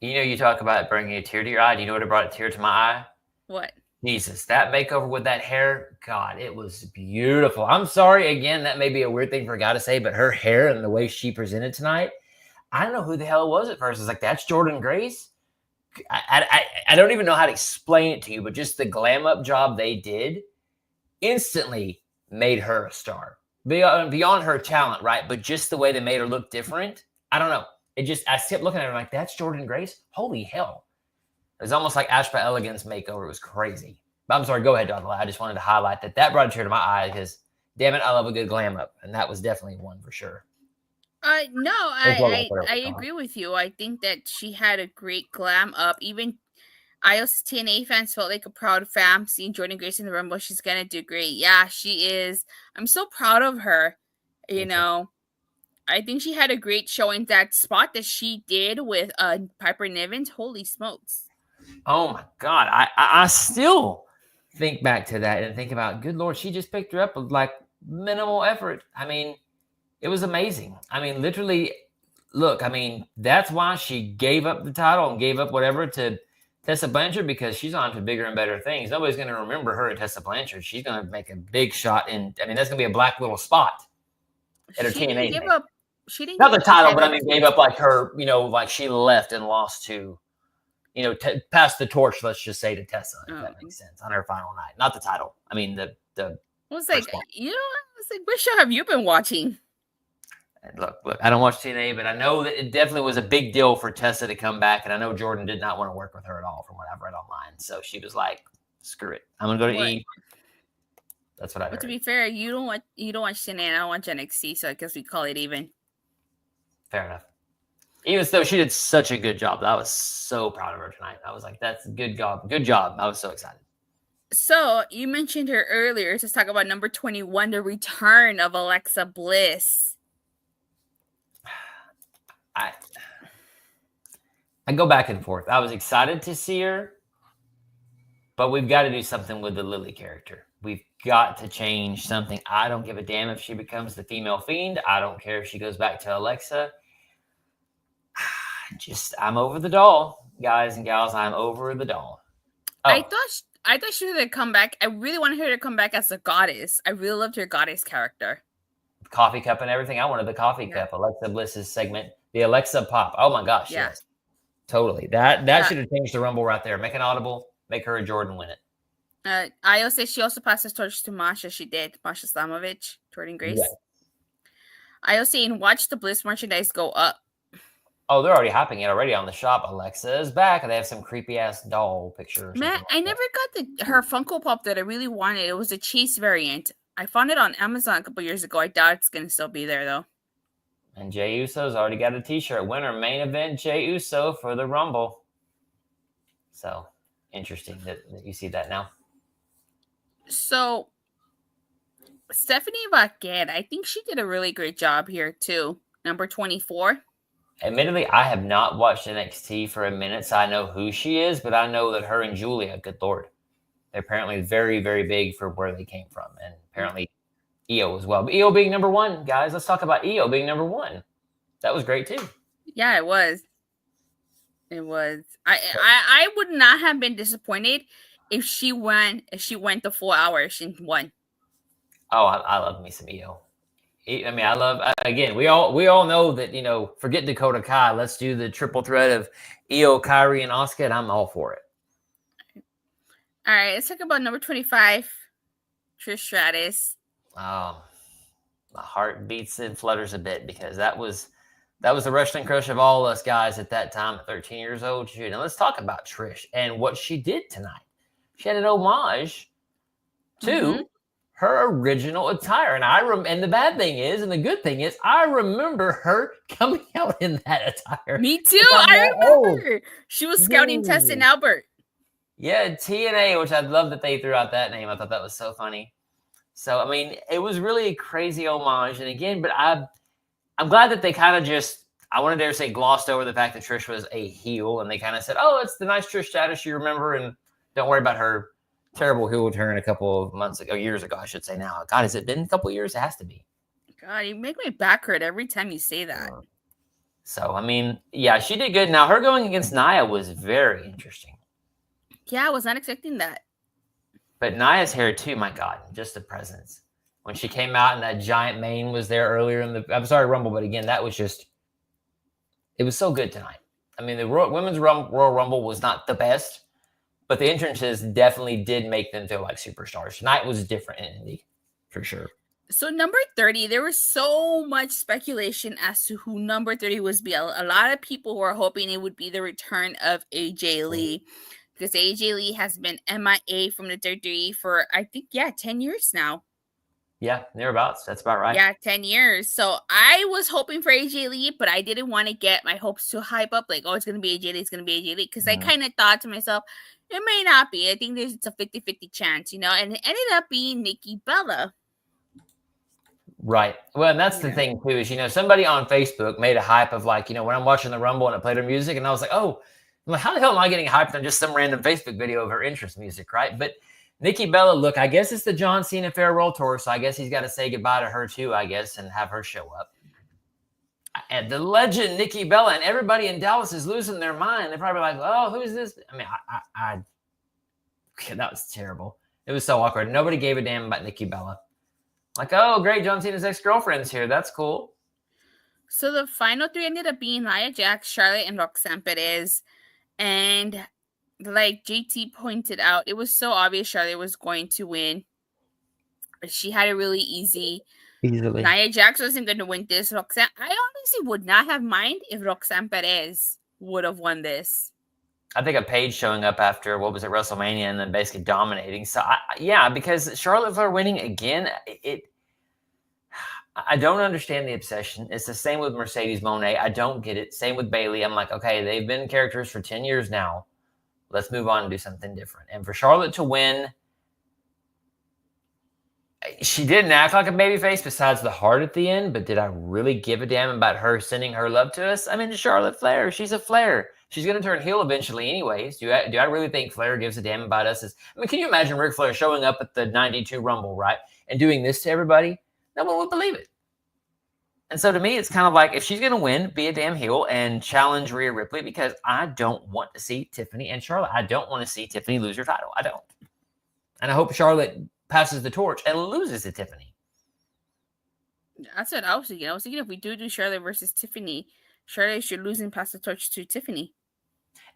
You talk about bringing a tear to your eye. Do you know what brought a tear to my eye? What? Jesus, that makeover with that hair, God, it was beautiful. I'm sorry, again, that may be a weird thing for a guy to say, but her hair and the way she presented tonight, I don't know who the hell it was at first. It's like, that's Jordan Grace? I don't even know how to explain it to you, but just the glam up job they did instantly made her a star. Beyond her talent, right? But just the way they made her look different, I don't know. I kept looking at her like, that's Jordan Grace? Holy hell. It was almost like Ashba Elegance makeover. It was crazy. But I'm sorry, go ahead, Datila. I just wanted to highlight that brought a tear to my eye because, damn it, I love a good glam up. And that was definitely one for sure. No, I agree with you. I think that she had a great glam up. Even IOS TNA fans felt like a proud fam seeing Jordan Grace in the Rumble. She's going to do great. Yeah, she is. I'm so proud of her. You know, I think she had a great showing. That spot that she did with Piper Niven. Holy smokes. Oh my God. I still think back to that and think about, good Lord, she just picked her up with like minimal effort. I mean, it was amazing. I mean, literally, look, I mean, that's why she gave up the title and gave up whatever to Tessa Blanchard, because she's on to bigger and better things. Nobody's going to remember her at Tessa Blanchard. She's going to make a big shot in, I mean, that's going to be a black little spot at her TNA. She didn't not the title, but I up mean, gave up like her, like she left and lost to, passed the torch, let's just say, to Tessa, if that makes sense, on her final night. Not the title. I mean, the I was like, what show have you been watching? Look, I don't watch TNA, but I know that it definitely was a big deal for Tessa to come back, and I know Jordan did not want to work with her at all from what I've read online. So she was like, screw it. I'm going to go to E. That's what I heard. But to be fair, you don't watch TNA, I don't watch NXT, so I guess we call it even. Fair enough. Even though she did such a good job, I was so proud of her tonight. I was like, that's a good job. Good job. I was so excited. So you mentioned her earlier. Let's talk about number 21, the return of Alexa Bliss. I go back and forth. I was excited to see her, but we've got to do something with the Lily character. We've got to change something. I don't give a damn if she becomes the female Fiend. I don't care if she goes back to Alexa. I'm over the doll, guys and gals. I'm over the doll. Oh. I thought she would come back. I really wanted her to come back as a goddess. I really loved her goddess character. Coffee cup and everything. I wanted the coffee cup. Alexa Bliss's segment, the Alexa pop. Oh my gosh, yes. Totally. That should have changed the Rumble right there. Make an audible, make her a Jordan win it. Io said she also passed the torch to Masha. She did. Masha Slamovich, Jordan Grace. Yeah. Io saying, watch the Bliss merchandise go up. Oh, they're already hyping it already on the shop. Alexa is back, and they have some creepy ass doll pictures. Man, I never got her Funko Pop that I really wanted. It was a Chase variant. I found it on Amazon a couple years ago. I doubt it's gonna still be there though. And Jey Uso's already got a T-shirt. Winner main event Jey Uso for the Rumble. So interesting that you see that now. So Stephanie Vaquette, I think she did a really great job here too. Number 24. Admittedly, I have not watched NXT for a minute, so I know who she is, but I know that her and Julia, good Lord, they're apparently very, very big for where they came from, and apparently Io as well. But Io being number one, guys, let's talk about Io being number one. That was great too. Yeah, it was. It was. I would not have been disappointed if she went the full hour. She won. Oh, I love me some Io. I mean, again, we all know that, forget Dakota Kai. Let's do the triple threat of Io, Kairi, and Asuka, and I'm all for it. All right, let's talk about number 25, Trish Stratus. My heart beats and flutters a bit because that was the wrestling crush of all of us guys at that time at 13 years old. Now let's talk about Trish and what she did tonight. She had an homage to her original attire. And the bad thing is, and the good thing is, I remember her coming out in that attire. Me too. I remember. She was scouting Tess and Albert. Yeah, TNA, which I love that they threw out that name. I thought that was so funny. So, I mean, it was really a crazy homage. And again, but I'm glad that they kind of just, I want to dare say, glossed over the fact that Trish was a heel. And they kind of said, oh, it's the nice Trish Stratus you remember. And don't worry about her terrible heel turn a couple of months ago, years ago, I should say now. God, has it been a couple of years? It has to be. God, you make my back hurt every time you say that. So, I mean, yeah, she did good. Now, her going against Nia was very interesting. Yeah, I was not expecting that. But Nia's hair, too, my God, just the presence. When she came out and that giant mane was there earlier in the, I'm sorry, Rumble, but again, that was just, it was so good tonight. I mean, the women's Royal Rumble was not the best, but the entrances definitely did make them feel like superstars. Tonight was different in Indy, for sure. So number 30, there was so much speculation as to who number 30 was be. A lot of people were hoping it would be the return of AJ Lee, because AJ Lee has been MIA from the WWE for, I think, 10 years now. Yeah, thereabouts. That's about right. Yeah, 10 years. So I was hoping for AJ Lee, but I didn't want to get my hopes too hype up. Like, oh, it's going to be AJ Lee. It's going to be AJ Lee. Because I kind of thought to myself, it may not be. I think it's a 50-50 chance, And it ended up being Nikki Bella. Right. Well, and that's the thing, too, is, somebody on Facebook made a hype of like, when I'm watching the Rumble and I played her music, and I was like, oh, I'm like, how the hell am I getting hyped on just some random Facebook video of her entrance music, right? But Nikki Bella, look, I guess it's the John Cena Farewell Tour, so I guess he's got to say goodbye to her too, I guess, and have her show up. And the legend Nikki Bella, and everybody in Dallas is losing their mind. They're probably like, oh, who is this? I mean, that was terrible. It was so awkward. Nobody gave a damn about Nikki Bella. Like, oh, great, John Cena's ex-girlfriend's here. That's cool. So the final three ended up being Nia Jax, Charlotte, and Roxanne Perez. And like JT pointed out, it was so obvious Charlotte was going to win. She had it really easily. Nia Jax wasn't going to win this. Roxanne, I honestly would not have mind if Roxanne Perez would have won this. I think a Paige showing up after, WrestleMania, and then basically dominating. So, because Charlotte Flair winning again, I don't understand the obsession. It's the same with Mercedes Moné. I don't get it. Same with Bayley. I'm like, okay, they've been characters for 10 years now. Let's move on and do something different. And for Charlotte to win, she didn't act like a babyface besides the heart at the end, but did I really give a damn about her sending her love to us? I mean, Charlotte Flair, she's a Flair. She's going to turn heel eventually anyways. Do I really think Flair gives a damn about us? I mean, can you imagine Ric Flair showing up at the 92 Rumble, right, and doing this to everybody? No one would believe it. And so to me, it's kind of like, if she's going to win, be a damn heel and challenge Rhea Ripley, because I don't want to see Tiffany and Charlotte. I don't want to see Tiffany lose her title. I don't. And I hope Charlotte passes the torch and loses to Tiffany. That's what I was thinking. I was thinking if we do Charlotte versus Tiffany, Charlotte should lose and pass the torch to Tiffany.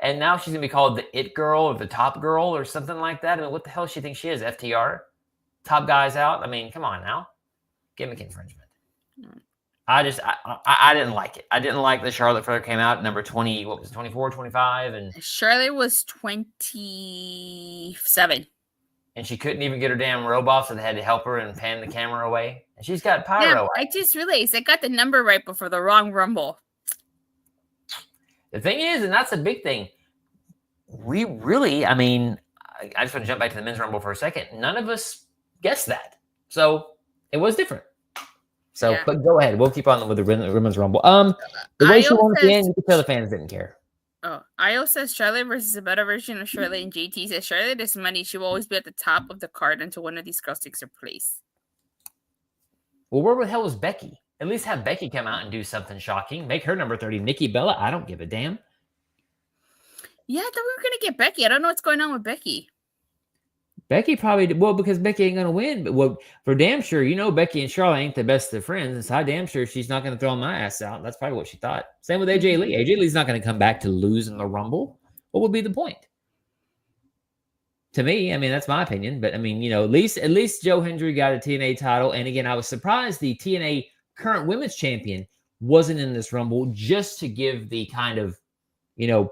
And now she's going to be called the It Girl or the Top Girl or something like that. I mean, what the hell does she think she is? FTR? Top guys out? I mean, come on now. Gimmick infringement. I didn't like it. I didn't like that Charlotte Flair came out at number 20, 24, 25? And Charlotte was 27. And she couldn't even get her damn robe off, so they had to help her and pan the camera away. And she's got pyro. Yeah, I just realized I got the number right before the wrong Rumble. The thing is, and that's a big thing, we really, I mean, I just want to jump back to the men's Rumble for a second. None of us guessed that. So it was different. So, yeah. But go ahead. We'll keep on with the women's Rumble. The way she won at the end, you could tell the fans didn't care. Oh, Io says Charlotte versus a better version of Charlotte, and JT says Charlotte is money. She will always be at the top of the card until one of these girls takes her place. Well, where the hell was Becky? At least have Becky come out and do something shocking. Make her number 30. Nikki Bella, I don't give a damn. Yeah, I thought we were going to get Becky. I don't know what's going on with Becky. Becky probably, because Becky ain't going to win. But for damn sure, Becky and Charlotte ain't the best of friends. And so I'm damn sure she's not going to throw my ass out. That's probably what she thought. Same with AJ Lee. AJ Lee's not going to come back to lose in the Rumble. What would be the point? To me, I mean, that's my opinion. But I mean, at least Joe Hendry got a TNA title. And again, I was surprised the TNA current women's champion wasn't in this Rumble, just to give the kind of,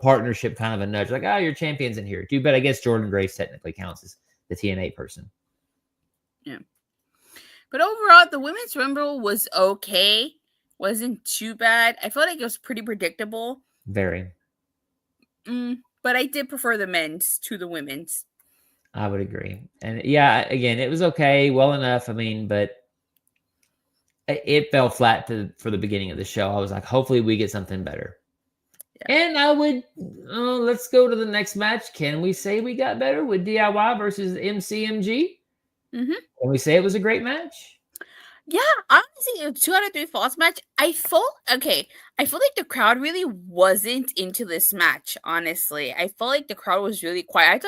partnership kind of a nudge. Like, your champion's in here too. But I guess Jordan Grace technically counts as the TNA person. Yeah. But overall, the women's Rumble was okay. Wasn't too bad. I felt like it was pretty predictable. Very. But I did prefer the men's to the women's. I would agree. And yeah, again, it was okay, well enough. I mean, but it fell flat for the beginning of the show. I was like, hopefully we get something better. And I would, let's go to the next match. Can we say we got better with DIY versus MCMG? Mm-hmm. Can we say it was a great match? Yeah, honestly, a 2 out of 3 falls match. I feel like the crowd really wasn't into this match. Honestly, I felt like the crowd was really quiet. I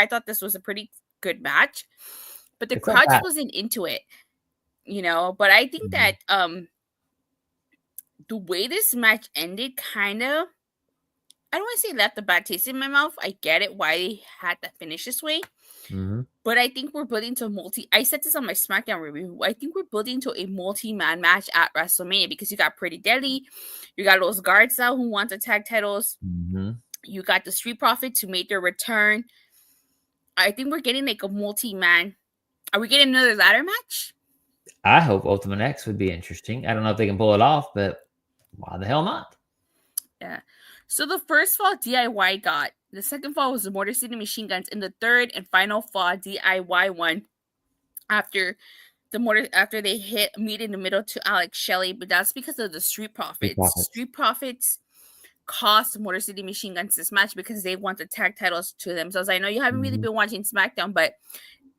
thought this was a pretty good match, but the It's not crowd just bad. wasn't into it. But I think Mhm. that the way this match ended kind of, I don't want to say left a bad taste in my mouth. I get it why they had to finish this way. Mhm. But I think we're building to I said this on my SmackDown review. I think we're building to a multi-man match at WrestleMania because you got Pretty Deadly, you got Los Garza who want the tag titles, Mhm. you got the Street Profits who made their return. I think we're getting like a multi-man. Are we getting another ladder match? I hope Ultimate X would be interesting. I don't know if they can pull it off, but why the hell not? Yeah. So the first fall DIY got. The second fall was the Motor City Machine Guns, and the third and final fall DIY won after they hit meet in the middle to Alex Shelley, but that's because of the Street Profits. Street Profits cost Motor City Machine Guns this match because they want the tag titles to themselves. I know you haven't really Mhm. been watching SmackDown, but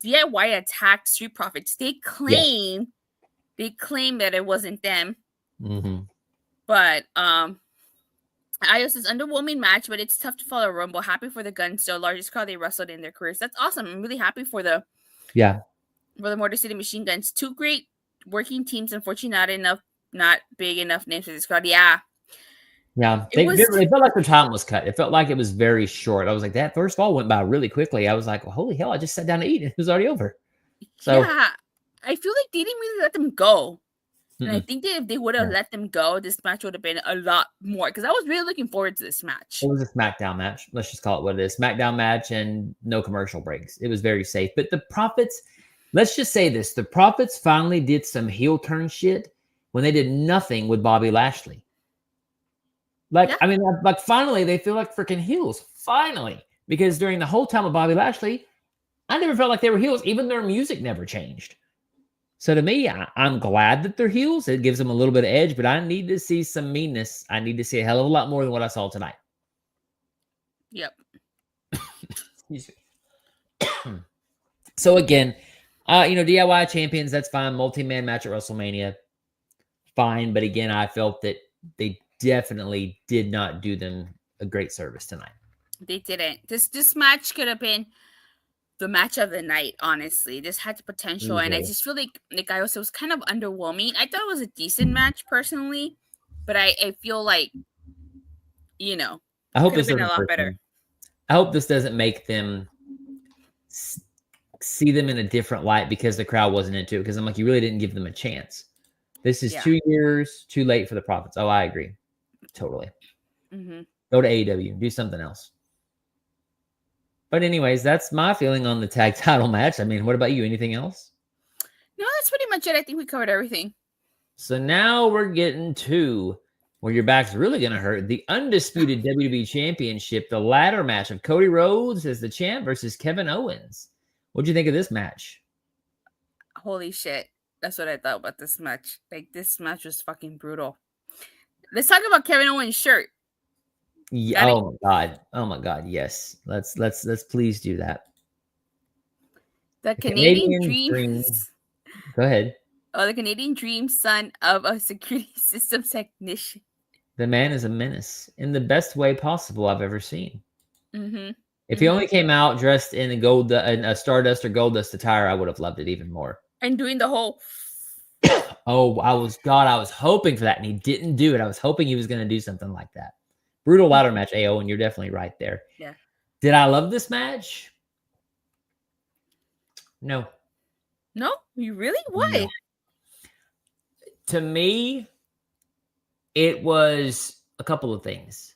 DIY attacked Street Profits. They claim that it wasn't them, Mhm. but Ios's underwhelming match, but it's tough to follow Rumble. Happy for the Guns, the largest crowd they wrestled in their careers. That's awesome. I'm really happy for the Motor City Machine Guns. Two great working teams. Unfortunately, not big enough names for this crowd. Yeah. They felt like their time was cut. It felt like it was very short. I was like, that first fall went by really quickly. I was like, well, holy hell, I just sat down to eat and it was already over. So, yeah. I feel like they didn't really let them go. And I mm-mm. think that if they would have let them go, this match would have been a lot more. Because I was really looking forward to this match. It was a SmackDown match. Let's just call it what it is. SmackDown match and no commercial breaks. It was very safe. But the Profits, let's just say this. The Profits finally did some heel turn shit when they did nothing with Bobby Lashley. I mean, like finally they feel like freaking heels. Finally. Because during the whole time of Bobby Lashley, I never felt like they were heels. Even their music never changed. So to me, I'm glad that they're heels. It gives them a little bit of edge, but I need to see some meanness. I need to see a hell of a lot more than what I saw tonight. Yep. Excuse me. So again, DIY champions, that's fine. Multi-man match at WrestleMania, fine. But again, I felt that they definitely did not do them a great service tonight. They didn't. This match could have been the match of the night, honestly. This had the potential, and I just feel like I also was kind of underwhelming. I thought it was a decent match personally, but I feel like, I hope could have been a lot better. I hope this doesn't make them see them in a different light because the crowd wasn't into it. Because I'm like, you really didn't give them a chance. This is 2 years too late for the Profits. Oh, I agree. Totally. Mm-hmm. Go to AEW. Do something else. But anyways, that's my feeling on the tag title match. I mean, what about you? Anything else? No, that's pretty much it. I think we covered everything. So now we're getting to where your back's really going to hurt. The undisputed WWE Championship, the ladder match of Cody Rhodes as the champ versus Kevin Owens. What'd you think of this match? Holy shit. That's what I thought about this match. Like, this match was fucking brutal. Let's talk about Kevin Owens' shirt. Yeah, oh my god, yes. Let's please do that. The Canadian Dream. Go ahead. Oh, the Canadian Dream, son of a security systems technician. The man is a menace in the best way possible I've ever seen. Mm-hmm. If he only came out dressed in a Stardust or Goldust attire, I would have loved it even more. And doing the whole... Oh, I was hoping for that, and he didn't do it. I was hoping he was going to do something like that. Brutal ladder match, AO, and you're definitely right there. Yeah. Did I love this match? No. No? You really? Why? No. To me, it was a couple of things.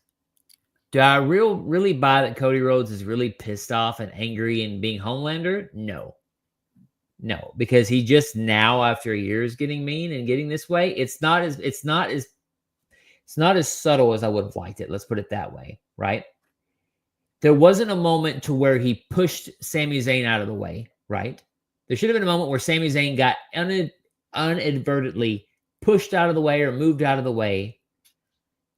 Do I really buy that Cody Rhodes is really pissed off and angry and being Homelander? No. No, because he just now, after a year, is getting mean and getting this way. It's not as subtle as I would have liked it. Let's put it that way, right? There wasn't a moment to where he pushed Sami Zayn out of the way, right? There should have been a moment where Sami Zayn got inadvertently pushed out of the way or moved out of the way.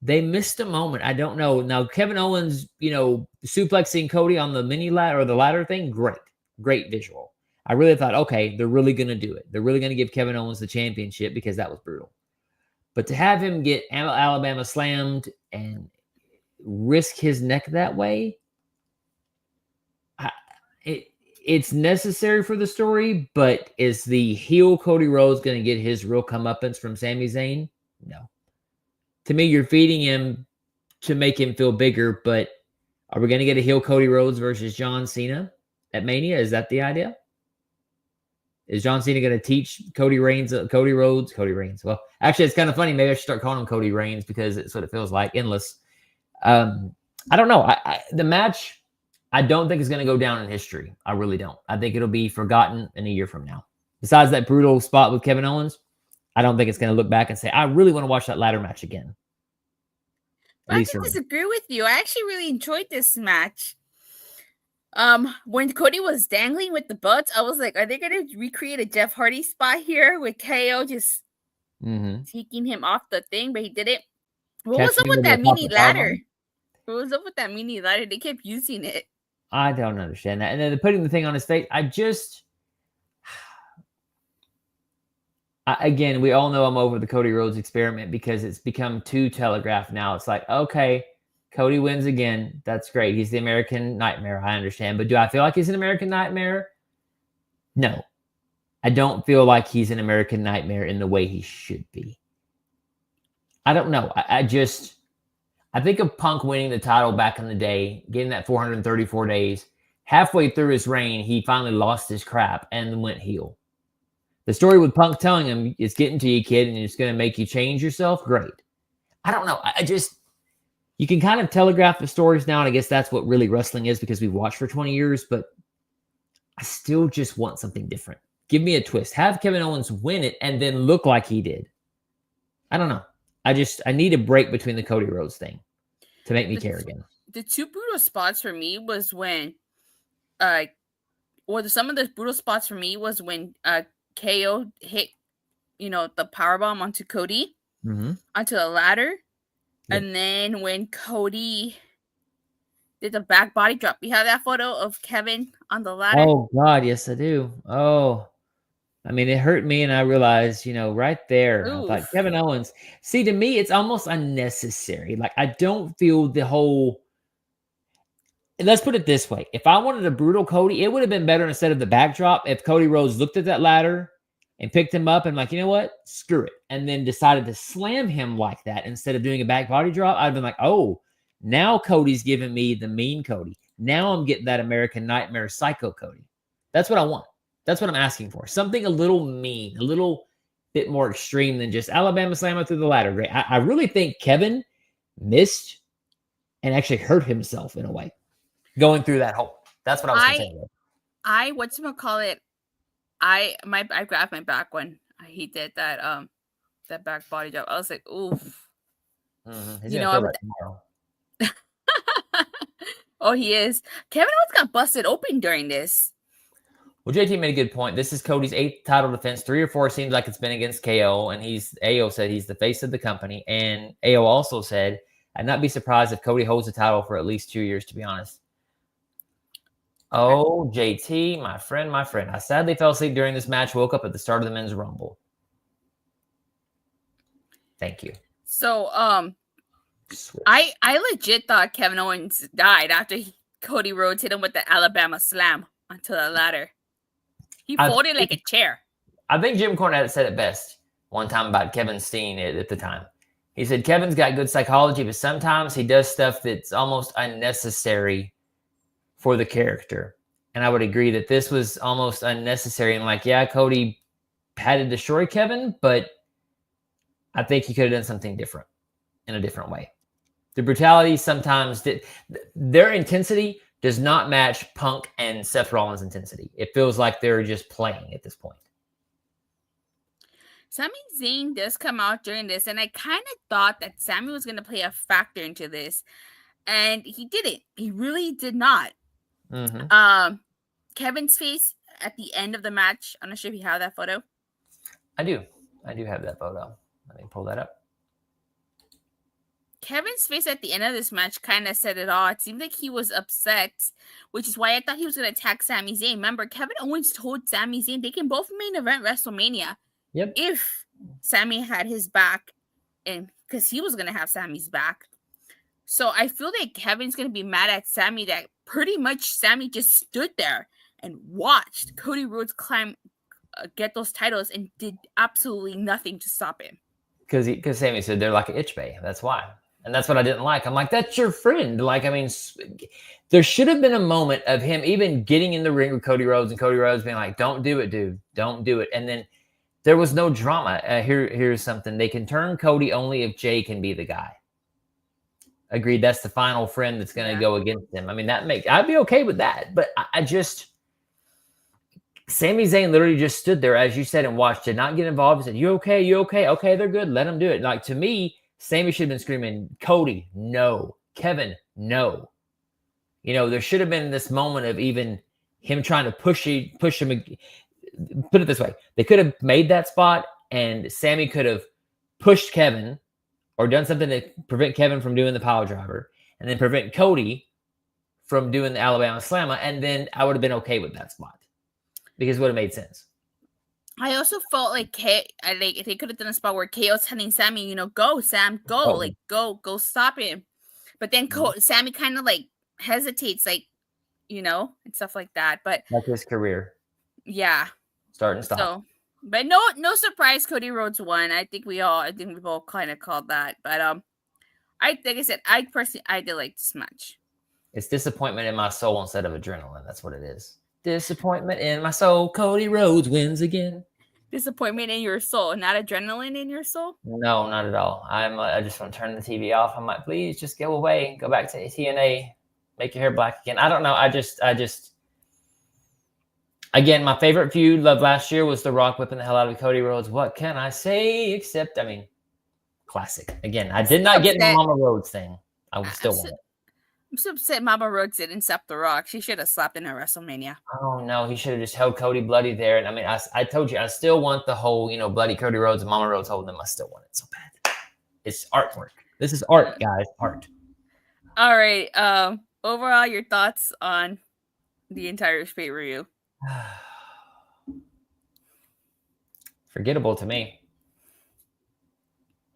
They missed a moment. I don't know. Now, Kevin Owens, suplexing Cody on the mini ladder or the ladder thing, great visual. I really thought, okay, they're really going to do it. They're really going to give Kevin Owens the championship because that was brutal. But to have him get Alabama slammed and risk his neck that way, it's necessary for the story, but is the heel Cody Rhodes going to get his real comeuppance from Sami Zayn? No. To me, you're feeding him to make him feel bigger, but are we going to get a heel Cody Rhodes versus John Cena at Mania? Is that the idea? Is John Cena going to teach Cody Rhodes? Well, actually, it's kind of funny. Maybe I should start calling him Cody Reigns because it's what it feels like. Endless. I don't know. The match, I don't think is going to go down in history. I really don't. I think it'll be forgotten in a year from now. Besides that brutal spot with Kevin Owens, I don't think it's going to look back and say, I really want to watch that ladder match again. I can disagree with you. I actually really enjoyed this match. When Cody was dangling with the butts, I was like, are they going to recreate a Jeff Hardy spot here with KO just taking him off the thing? But he did it. What was up with that mini ladder? What was up with that mini ladder? They kept using it. I don't understand that. And then putting the thing on his face, again, we all know I'm over the Cody Rhodes experiment because it's become too telegraphed now. It's like, okay, Cody wins again. That's great. He's the American Nightmare. I understand. But do I feel like he's an American Nightmare? No. I don't feel like he's an American Nightmare in the way he should be. I don't know. I think of Punk winning the title back in the day, getting that 434 days. Halfway through his reign, he finally lost his crap and went heel. The story with Punk telling him, it's getting to you, kid, and it's going to make you change yourself. Great. I don't know. You can kind of telegraph the stories now, and I guess that's what really wrestling is because we've watched for 20 years, but I still just want something different. Give me a twist. Have Kevin Owens win it and then look like he did. I don't know. I need a break between the Cody Rhodes thing to make me care again. The two brutal spots for me was when, some of the brutal spots for me was when KO hit, the powerbomb onto Cody, onto the ladder. Yep. And then when Cody did the back body drop, you have that photo of Kevin on the ladder? Oh, God, yes, I do. Oh, I mean, it hurt me, and I realized, right there, I thought, Kevin Owens. See, to me, it's almost unnecessary. Like, I don't feel the whole... Let's put it this way. If I wanted a brutal Cody, it would have been better instead of the backdrop if Cody Rhodes looked at that ladder and picked him up and like, you know what? Screw it. And then decided to slam him like that instead of doing a back body drop. I'd been like, oh, now Cody's giving me the mean Cody. Now I'm getting that American Nightmare Psycho Cody. That's what I want. That's what I'm asking for. Something a little mean, a little bit more extreme than just Alabama slammer through the ladder. Great. I really think Kevin missed and actually hurt himself in a way going through that hole. That's what I was concerned with. I grabbed my back when he did that that back body drop. I was like, oof. He's gonna feel that tomorrow. Oh, he is. Kevin Owens got busted open during this. Well, JT made a good point. This is Cody's 8th title defense. 3 or 4 seems like it's been against KO, and AO said he's the face of the company. And AO also said, I'd not be surprised if Cody holds the title for at least 2 years, to be honest. Oh, JT, my friend. I sadly fell asleep during this match, woke up at the start of the Men's Rumble. Thank you. So, I legit thought Kevin Owens died after Cody Rhodes hit him with the Alabama slam onto the ladder. He folded like a chair. I think Jim Cornette said it best one time about Kevin Steen at the time. He said, Kevin's got good psychology, but sometimes he does stuff that's almost unnecessary for the character. And I would agree that this was almost unnecessary. And like, yeah, Cody had to destroy Kevin, but I think he could have done something different in a different way. The brutality sometimes their intensity does not match Punk and Seth Rollins' intensity. It feels like they're just playing at this point. Sami Zayn does come out during this, and I kind of thought that Sami was going to play a factor into this, and he didn't. He really did not. Kevin's face at the end of the match. I'm not sure if you have that photo. I do have that photo. Let me pull that up. Kevin's face at the end of this match kind of said it all. It seemed like he was upset, which is why I thought he was going to attack Sami Zayn. Remember, Kevin Owens told Sami Zayn they can both main event WrestleMania. Yep. If Sami had his back, and because he was going to have Sami's back. So I feel like Kevin's going to be mad at Sami that pretty much Sami just stood there and watched Cody Rhodes get those titles and did absolutely nothing to stop him. Because Sami said they're like an itch bay. That's why. And that's what I didn't like. I'm like, that's your friend. Like, I mean, there should have been a moment of him even getting in the ring with Cody Rhodes and Cody Rhodes being like, don't do it, dude. Don't do it. And then there was no drama. Here's something. They can turn Cody only if Jay can be the guy. Agreed. That's the final friend that's going to go against him. I mean, I'd be okay with that. But I just, Sami Zayn literally just stood there, as you said, and watched, did not get involved. He said, you okay? You okay? Okay, they're good. Let them do it. Like, to me, Sami should have been screaming, Cody, no. Kevin, no. You know, there should have been this moment of even him trying to push him. Put it this way. They could have made that spot, and Sami could have pushed Kevin or done something to prevent Kevin from doing the power driver, and then prevent Cody from doing the Alabama Slammer, and then I would have been okay with that spot because it would have made sense. I also felt like if they could have done a spot where KO's telling Sami, you know, go, Sam, go, go stop him. But then Sami kind of like hesitates, like, you know, and stuff like that. But that's his career. Yeah. Start and stop. So, but no surprise, Cody Rhodes won. I think we both kind of called that. But like I said, I did like this match. It's disappointment in my soul instead of adrenaline. That's what it is. Disappointment in my soul. Cody Rhodes wins again. Disappointment in your soul, not adrenaline in your soul? No, not at all. I just want to turn the TV off. I'm like, please just go away. Go back to TNA. Make your hair black again. I don't know. I just again, my favorite feud of last year was The Rock whipping the hell out of Cody Rhodes. What can I say except, I mean, classic. Again, I did not get the Mama Rhodes thing. I would still want it. I'm so upset Mama Rhodes didn't stop The Rock. She should have slapped in at WrestleMania. Oh, no. He should have just held Cody bloody there. And I mean, I told you, I still want the whole, you know, bloody Cody Rhodes and Mama Rhodes holding them. I still want it so bad. It's artwork. This is art, guys. Art. All right. Overall, your thoughts on the entire pay-per-view? Forgettable to me.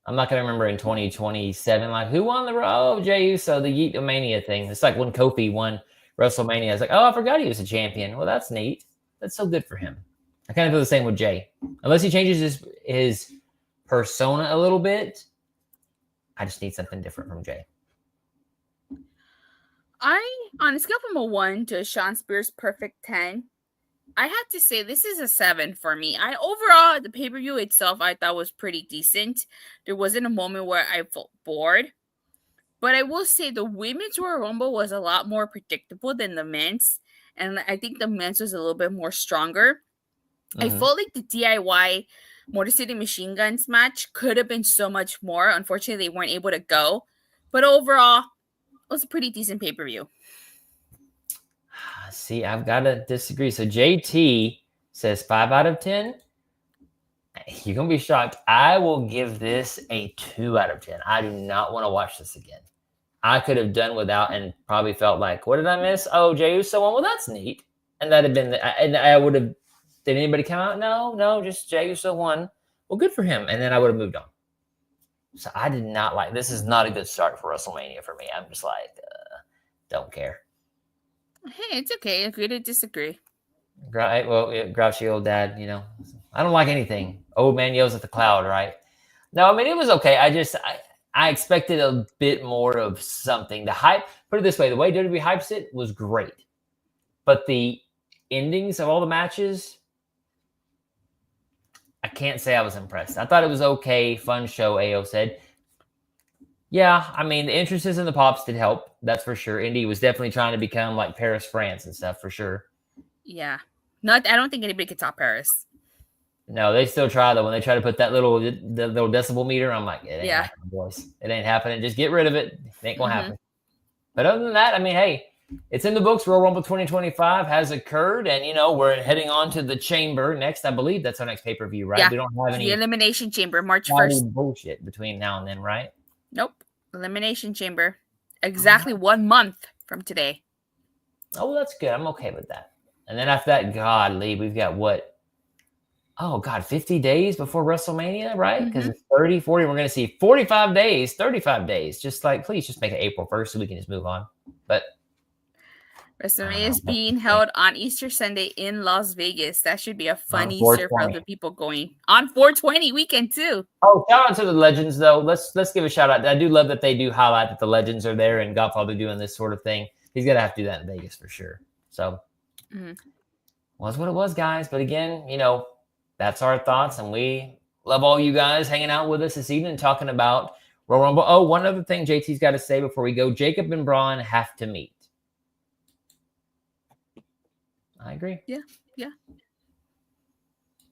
I'm not going to remember in 2027, like, who won the Raw? Oh, Jey Uso, the Yeet Mania thing. It's like when Kofi won WrestleMania. It's like, oh, I forgot he was a champion. Well, that's neat. That's so good for him. I kind of feel the same with Jey. Unless he changes his persona a little bit, I just need something different from Jey. On a scale from a 1 to a Sean Spears perfect 10, I have to say this is a 7 for me. Overall, the pay-per-view itself, I thought was pretty decent. There wasn't a moment where I felt bored. But I will say the Women's Royal Rumble was a lot more predictable than the men's. And I think the men's was a little bit more stronger. Mm-hmm. I felt like the DIY Motor City Machine Guns match could have been so much more. Unfortunately, they weren't able to go. But overall, it was a pretty decent pay-per-view. See, I've got to disagree. So JT says 5 out of 10. You're going to be shocked. I will give this a 2 out of 10. I do not want to watch this again. I could have done without and probably felt like, what did I miss? Oh, Jey Uso won. Well, that's neat. And that had been, and I would have, did anybody come out? No, just Jey Uso won. Well, good for him. And then I would have moved on. So I did not like, this is not a good start for WrestleMania for me. I'm just like, don't care. Hey, it's okay. Agree to disagree. Right. Well, grouchy old dad, you know. I don't like anything. Old man yells at the cloud, right? No, I mean, it was okay. I expected a bit more of something. The hype, put it this way, the way WWE hypes it was great. But the endings of all the matches, I can't say I was impressed. I thought it was okay. Fun show, AO said. Yeah, I mean, the entrances and the pops did help. That's for sure. Indy was definitely trying to become like Paris, France and stuff for sure. Yeah. I don't think anybody could top Paris. No, they still try though. When they try to put that little decibel meter, I'm like, it ain't happening, boys. It ain't happening. Just get rid of it. It ain't gonna happen. But other than that, I mean, hey, it's in the books. Royal Rumble 2025 has occurred, and you know we're heading on to the Chamber next. I believe that's our next pay-per-view, right? Yeah. We don't have any the Elimination Chamber, March 1st. Bullshit between now and then, right? Nope. Elimination Chamber. Exactly 1 month from today. Oh, that's good. I'm okay with that. And then after that, God, Lee, we've got what? Oh, God, 50 days before WrestleMania, right? Because it's 30, 40. We're going to see 45 days, 35 days. Just like, please just make it April 1st so we can just move on. But WrestleMania is being held on Easter Sunday in Las Vegas. That should be a fun On Easter for 420. the people going. On 420 weekend, too. Oh, shout out to the Legends, though. Let's give a shout out. I do love that they do highlight that the Legends are there and Godfather doing this sort of thing. He's going to have to do that in Vegas for sure. So, was what it was, guys. But again, you know, that's our thoughts. And we love all you guys hanging out with us this evening talking about Royal Rumble. Oh, one other thing JT's got to say before we go. Jacob and Braun have to meet. I agree. Yeah.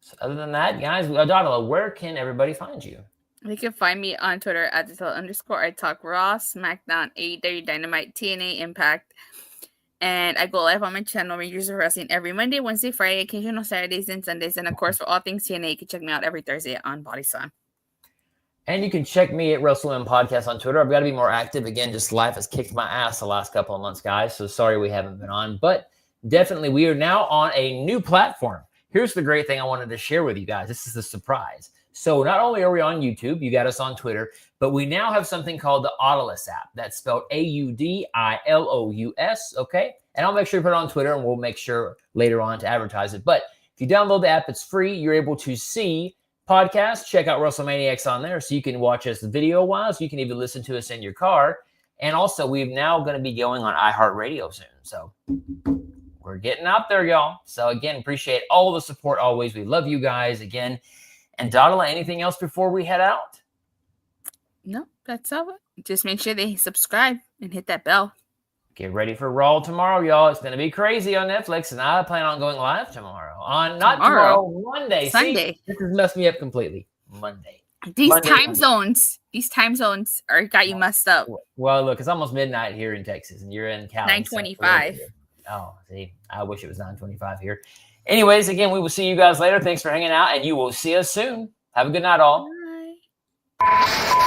So other than that, guys, Datila, where can everybody find you? You can find me on Twitter at @Datila_. I talk Raw, SmackDown, AEW, Dynamite, TNA, Impact. And I go live on my channel, Rangers of Wrestling, every Monday, Wednesday, Friday, occasional Saturdays and Sundays. And of course, for all things TNA, you can check me out every Thursday on Body Slam. And you can check me at WrestleMania Podcast on Twitter. I've got to be more active. Again, just life has kicked my ass the last couple of months, guys. So sorry we haven't been on. But definitely, we are now on a new platform. Here's the great thing I wanted to share with you guys. This is the surprise. So not only are we on YouTube, you got us on Twitter, but we now have something called the Audilous app. That's spelled AUDILOUS, okay? And I'll make sure to put it on Twitter, and we'll make sure later on to advertise it. But if you download the app, it's free. You're able to see podcasts. Check out WrestleManiacs on there so you can watch us video-wise. You can even listen to us in your car. And also, we're now going to be going on iHeartRadio soon. So we're getting out there, y'all. So again, appreciate all the support always. We love you guys again. And Datila, anything else before we head out? No, that's all. Just make sure they subscribe and hit that bell. Get ready for Raw tomorrow, y'all. It's going to be crazy on Netflix, and I plan on going live tomorrow. Not tomorrow, Monday. Sunday. See, this has messed me up completely. Monday. These time zones are got you messed up. Well, look, it's almost midnight here in Texas, and you're in Cali. 9:25. Oh, see, I wish it was 9:25 here. Anyways, again, we will see you guys later. Thanks for hanging out, and you will see us soon. Have a good night, all. Bye.